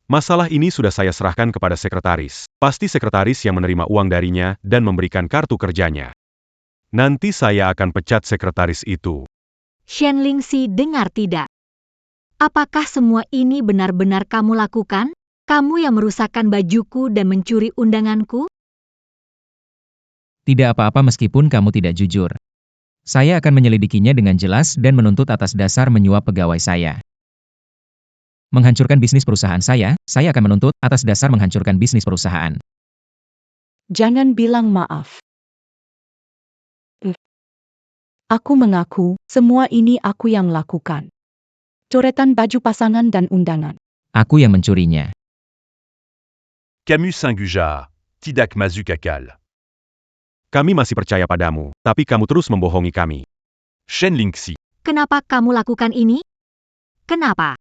Masalah ini sudah saya serahkan kepada sekretaris. Pasti sekretaris yang menerima uang darinya dan memberikan kartu kerjanya. Nanti saya akan pecat sekretaris itu. Shen Lingxi dengar tidak? Apakah semua ini benar-benar kamu lakukan? Kamu yang merusakkan bajuku dan mencuri undanganku? Tidak apa-apa meskipun kamu tidak jujur. Saya akan menyelidikinya dengan jelas dan menuntut atas dasar menyuap pegawai saya. Menghancurkan bisnis perusahaan saya akan menuntut atas dasar menghancurkan bisnis perusahaan. Jangan bilang maaf. Aku mengaku, semua ini aku yang lakukan. Coretan baju pasangan dan undangan. Aku yang mencurinya. Camus Saint-Gujard, Tidak Mazuk Akal. Kami masih percaya padamu, tapi kamu terus membohongi kami. Shen Lingxi. Kenapa kamu lakukan ini? Kenapa?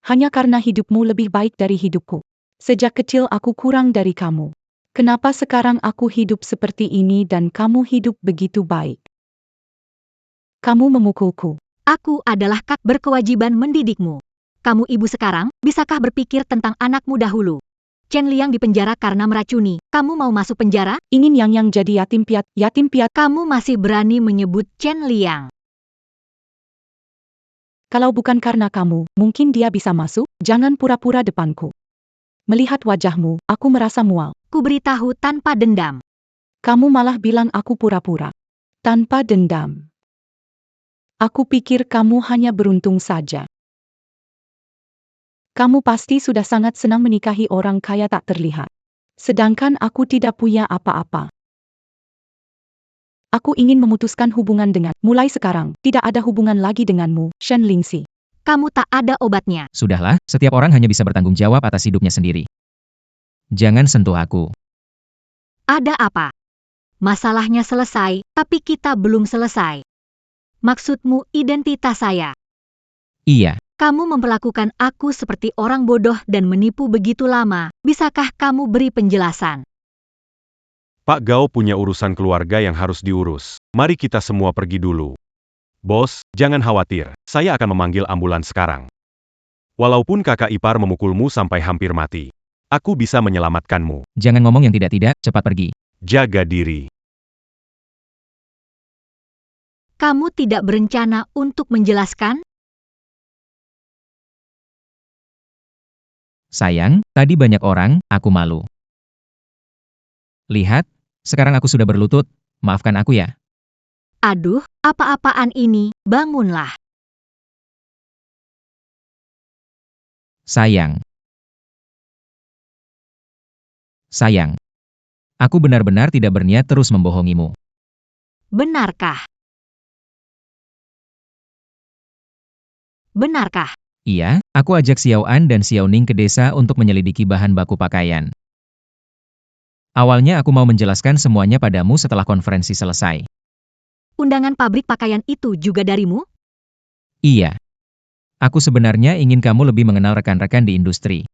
Hanya karena hidupmu lebih baik dari hidupku. Sejak kecil aku kurang dari kamu. Kenapa sekarang aku hidup seperti ini dan kamu hidup begitu baik? Kamu memukulku. Aku adalah kak berkewajiban mendidikmu. Kamu ibu sekarang, bisakah berpikir tentang anakmu dahulu? Chen Liang dipenjara karena meracuni. Kamu mau masuk penjara? Ingin yang jadi yatim piat. Kamu masih berani menyebut Chen Liang. Kalau bukan karena kamu, mungkin dia bisa masuk. Jangan pura-pura depanku. Melihat wajahmu, aku merasa mual. Ku beritahu tanpa dendam. Kamu malah bilang aku pura-pura. Tanpa dendam. Aku pikir kamu hanya beruntung saja. Kamu pasti sudah sangat senang menikahi orang kaya tak terlihat. Sedangkan aku tidak punya apa-apa. Aku ingin memutuskan hubungan dengan, mulai sekarang, tidak ada hubungan lagi denganmu, Shen Lingxi. Kamu tak ada obatnya. Sudahlah, setiap orang hanya bisa bertanggung jawab atas hidupnya sendiri. Jangan sentuh aku. Ada apa? Masalahnya selesai, tapi kita belum selesai. Maksudmu identitas saya? Iya. Kamu memperlakukan aku seperti orang bodoh dan menipu begitu lama. Bisakah kamu beri penjelasan? Pak Gao punya urusan keluarga yang harus diurus. Mari kita semua pergi dulu. Bos, jangan khawatir. Saya akan memanggil ambulans sekarang. Walaupun kakak ipar memukulmu sampai hampir mati, aku bisa menyelamatkanmu. Jangan ngomong yang tidak-tidak, cepat pergi. Jaga diri. Kamu tidak berencana untuk menjelaskan? Sayang, tadi banyak orang, aku malu. Lihat, sekarang aku sudah berlutut, maafkan aku ya. Aduh, apa-apaan ini, bangunlah. Sayang. Aku benar-benar tidak berniat terus membohongimu. Benarkah? Benarkah? Iya, aku ajak Xiao An dan Xiao Ning ke desa untuk menyelidiki bahan baku pakaian. Awalnya aku mau menjelaskan semuanya padamu setelah konferensi selesai. Undangan pabrik pakaian itu juga darimu? Iya. Aku sebenarnya ingin kamu lebih mengenal rekan-rekan di industri.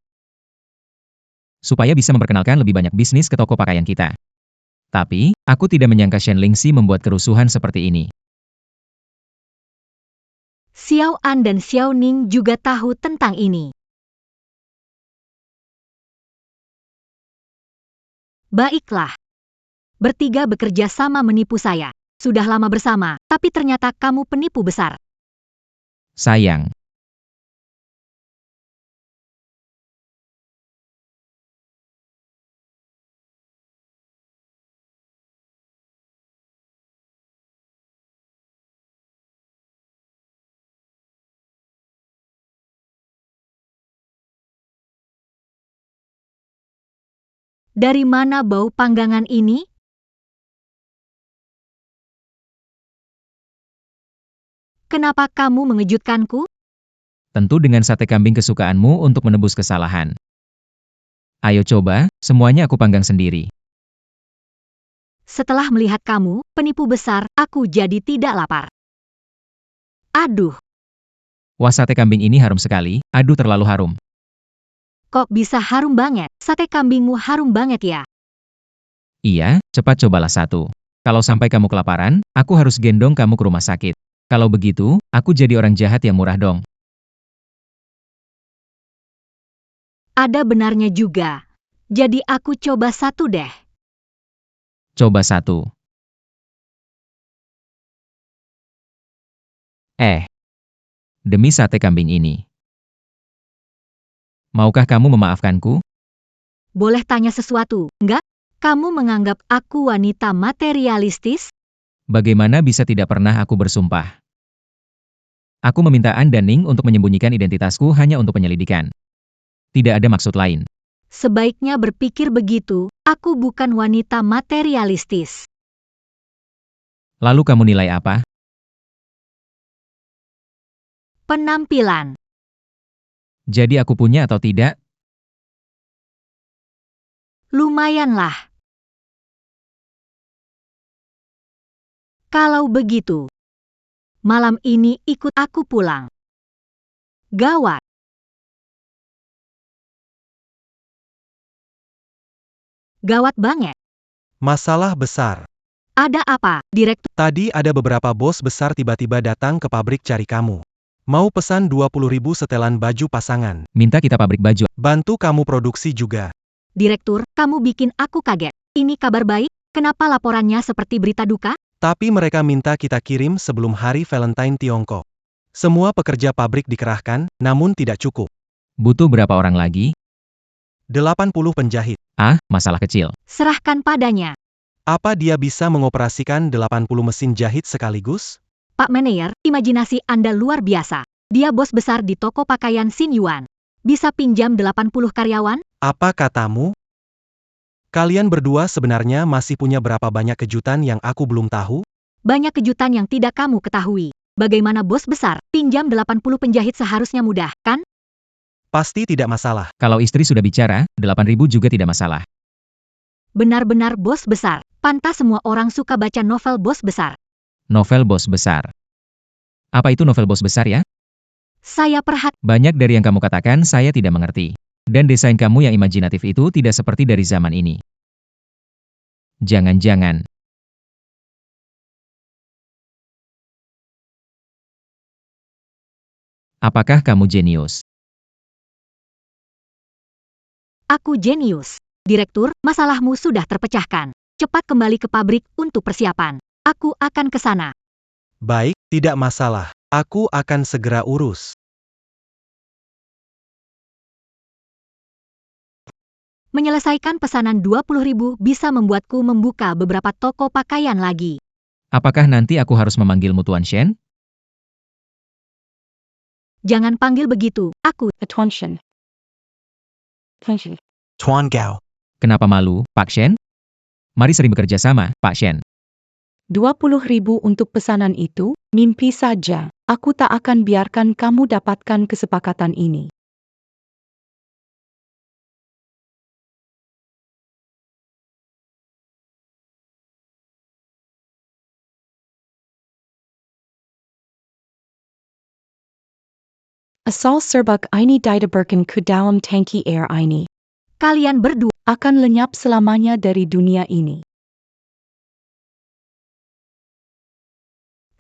Supaya bisa memperkenalkan lebih banyak bisnis ke toko pakaian kita. Tapi, aku tidak menyangka Shen Lingxi membuat kerusuhan seperti ini. Xiao An dan Xiao Ning juga tahu tentang ini. Baiklah. Bertiga bekerja sama menipu saya. Sudah lama bersama, tapi ternyata kamu penipu besar. Sayang. Dari mana bau panggangan ini? Kenapa kamu mengejutkanku? Tentu dengan sate kambing kesukaanmu untuk menebus kesalahan. Ayo coba, semuanya aku panggang sendiri. Setelah melihat kamu, penipu besar, aku jadi tidak lapar. Aduh, Wah, sate kambing ini harum sekali. Aduh, terlalu harum. kok bisa harum banget? Sate kambingmu harum banget ya? Iya, cepat cobalah satu. Kalau sampai kamu kelaparan, aku harus gendong kamu ke rumah sakit. Kalau begitu, aku jadi orang jahat yang murah dong. Ada benarnya juga. Jadi aku coba satu deh. Coba satu. Demi sate kambing ini. Maukah kamu memaafkanku? Boleh tanya sesuatu, enggak? Kamu menganggap aku wanita materialistis? Bagaimana bisa tidak pernah aku bersumpah? Aku meminta An dan Ning untuk menyembunyikan identitasku hanya untuk penyelidikan. Tidak ada maksud lain. Sebaiknya berpikir begitu, aku bukan wanita materialistis. Lalu kamu nilai apa? Penampilan. Jadi aku punya atau tidak? Lumayanlah. Kalau begitu, malam ini ikut aku pulang. Gawat. Gawat banget. Masalah besar. Ada apa, Direktur? Tadi ada beberapa bos besar tiba-tiba datang ke pabrik cari kamu. Mau pesan 20.000 setelan baju pasangan. Minta kita pabrik baju. Bantu kamu produksi juga. Direktur, kamu bikin aku kaget. Ini kabar baik? Kenapa laporannya seperti berita duka? Tapi mereka minta kita kirim sebelum hari Valentine Tiongkok. Semua pekerja pabrik dikerahkan, namun tidak cukup. Butuh berapa orang lagi? 80 penjahit. Masalah kecil. Serahkan padanya. Apa dia bisa mengoperasikan 80 mesin jahit sekaligus? Pak Manayer, imajinasi Anda luar biasa. Dia bos besar di toko pakaian Xin Yuan. Bisa pinjam 80 karyawan? Apa katamu? Kalian berdua sebenarnya masih punya berapa banyak kejutan yang aku belum tahu? Banyak kejutan yang tidak kamu ketahui. Bagaimana bos besar, pinjam 80 penjahit seharusnya mudah, kan? Pasti tidak masalah. Kalau istri sudah bicara, 8.000 juga tidak masalah. Benar-benar bos besar. Pantas semua orang suka baca novel bos besar. Novel bos besar. Apa itu novel bos besar ya? Saya Banyak dari yang kamu katakan saya tidak mengerti. Dan desain kamu yang imajinatif itu tidak seperti dari zaman ini. Jangan-jangan. Apakah kamu jenius? Aku jenius. Direktur, masalahmu sudah terpecahkan. Cepat kembali ke pabrik untuk persiapan. Aku akan ke sana. Baik, tidak masalah. Aku akan segera urus. Menyelesaikan pesanan 20.000 bisa membuatku membuka beberapa toko pakaian lagi. Apakah nanti aku harus memanggilmu Tuan Shen? Jangan panggil begitu, aku. Attention. Attention. Tuan Gao. Kenapa malu, Pak Shen? Mari sering bekerja sama, Pak Shen. 20.000 untuk pesanan itu, mimpi saja. Aku tak akan biarkan kamu dapatkan kesepakatan ini. Asal serbak ini didebarkan ke dalam tangki air ini. Kalian berdua Akan lenyap selamanya dari dunia ini.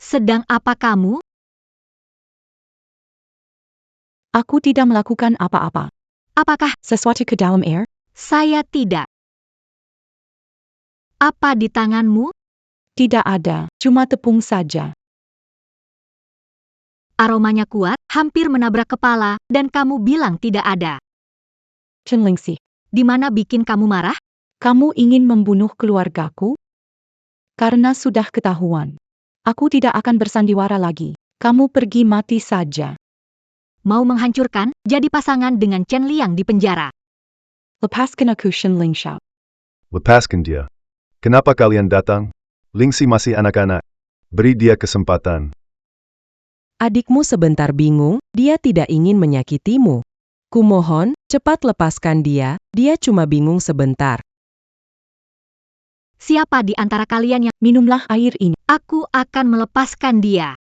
sedang apa kamu? Aku tidak melakukan apa-apa. Apakah Sesuatu ke dalam air? saya tidak? Apa di tanganmu? Tidak ada, cuma tepung saja. Aromanya kuat, hampir menabrak kepala, dan kamu bilang tidak ada. Cenlingsih, Di mana bikin kamu marah? kamu ingin membunuh keluargaku? Karena sudah ketahuan. Aku tidak akan bersandiwara lagi. Kamu pergi mati saja. Mau menghancurkan, jadi pasangan dengan Chen Liang di penjara. Lepaskan aku Shen Lingxiao. Lepaskan dia. Kenapa kalian datang? Lingxi masih anak-anak. Beri dia kesempatan. Adikmu sebentar bingung, dia tidak ingin menyakitimu. Kumohon, cepat lepaskan dia cuma bingung sebentar. Siapa di antara kalian yang Minumlah air ini. aku akan melepaskan dia?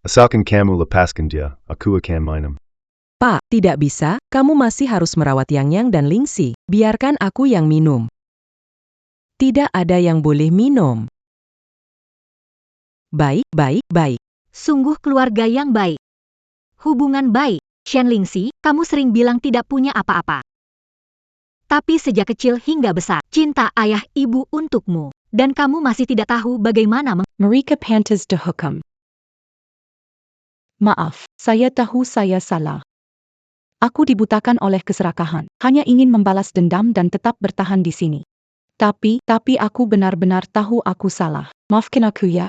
Asalkan kamu lepaskan dia, aku akan minum. Pak, tidak bisa, kamu masih harus merawat Yang dan Lingxi. Biarkan aku yang minum. Tidak ada yang boleh minum. Baik. Sungguh keluarga yang baik. Hubungan baik. Shen Lingxi, kamu sering bilang tidak punya apa-apa. Tapi sejak kecil hingga besar, cinta ayah ibu untukmu. Dan kamu masih tidak tahu bagaimana Mereka pantas dihukum. Maaf, saya tahu saya salah. Aku dibutakan oleh keserakahan. Hanya ingin membalas dendam dan tetap bertahan di sini. Tapi aku benar-benar tahu aku salah. Maafkan aku ya.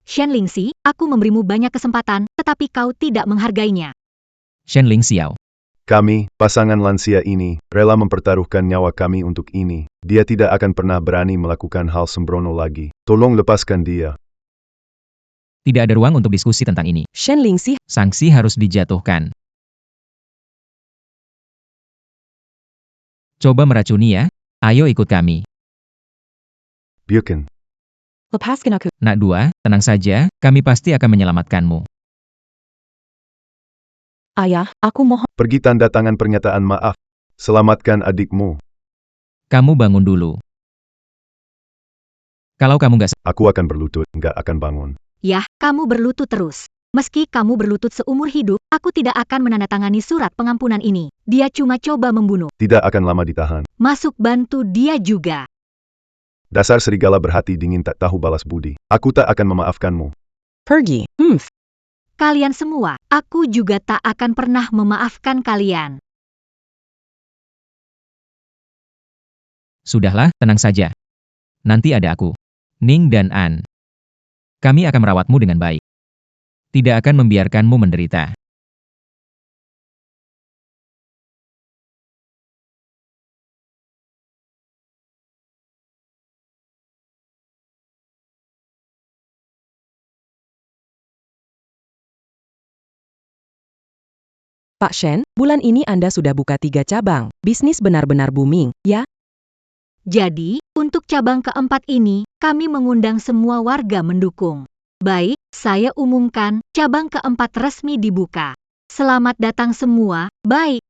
Shen Lingxi, aku memberimu banyak kesempatan, tetapi kau tidak menghargainya. Shen Lingxiao. Kami, pasangan lansia ini, rela mempertaruhkan nyawa kami untuk ini. Dia tidak akan pernah berani melakukan hal sembrono lagi. Tolong lepaskan dia. Tidak ada ruang untuk diskusi tentang ini. Shen Lingxi, Sanksi harus dijatuhkan. Coba meracuni ya. Ayo ikut kami. Biarkan. Lepaskan aku. Nak dua, tenang saja, kami pasti akan menyelamatkanmu. Ayah, aku mohon. Pergi tanda tangan pernyataan maaf. Selamatkan adikmu. Kamu bangun dulu. Kalau kamu nggak Aku akan berlutut, nggak akan bangun. Yah, kamu berlutut terus. Meski kamu berlutut seumur hidup, aku tidak akan menandatangani surat pengampunan ini. Dia cuma coba membunuh. Tidak akan lama ditahan. Masuk bantu dia juga. Dasar serigala berhati dingin tak tahu balas budi. Aku tak akan memaafkanmu. pergi. Kalian semua, aku juga tak akan pernah memaafkan kalian. Sudahlah, tenang saja. Nanti ada aku, Ning dan An. Kami akan merawatmu dengan baik. Tidak akan membiarkanmu menderita. Pak Shen, bulan ini Anda sudah buka 3 cabang. Bisnis benar-benar booming, ya? Jadi, untuk cabang keempat ini, kami mengundang semua warga mendukung. Baik, saya umumkan, cabang keempat resmi dibuka. Selamat datang semua, baik.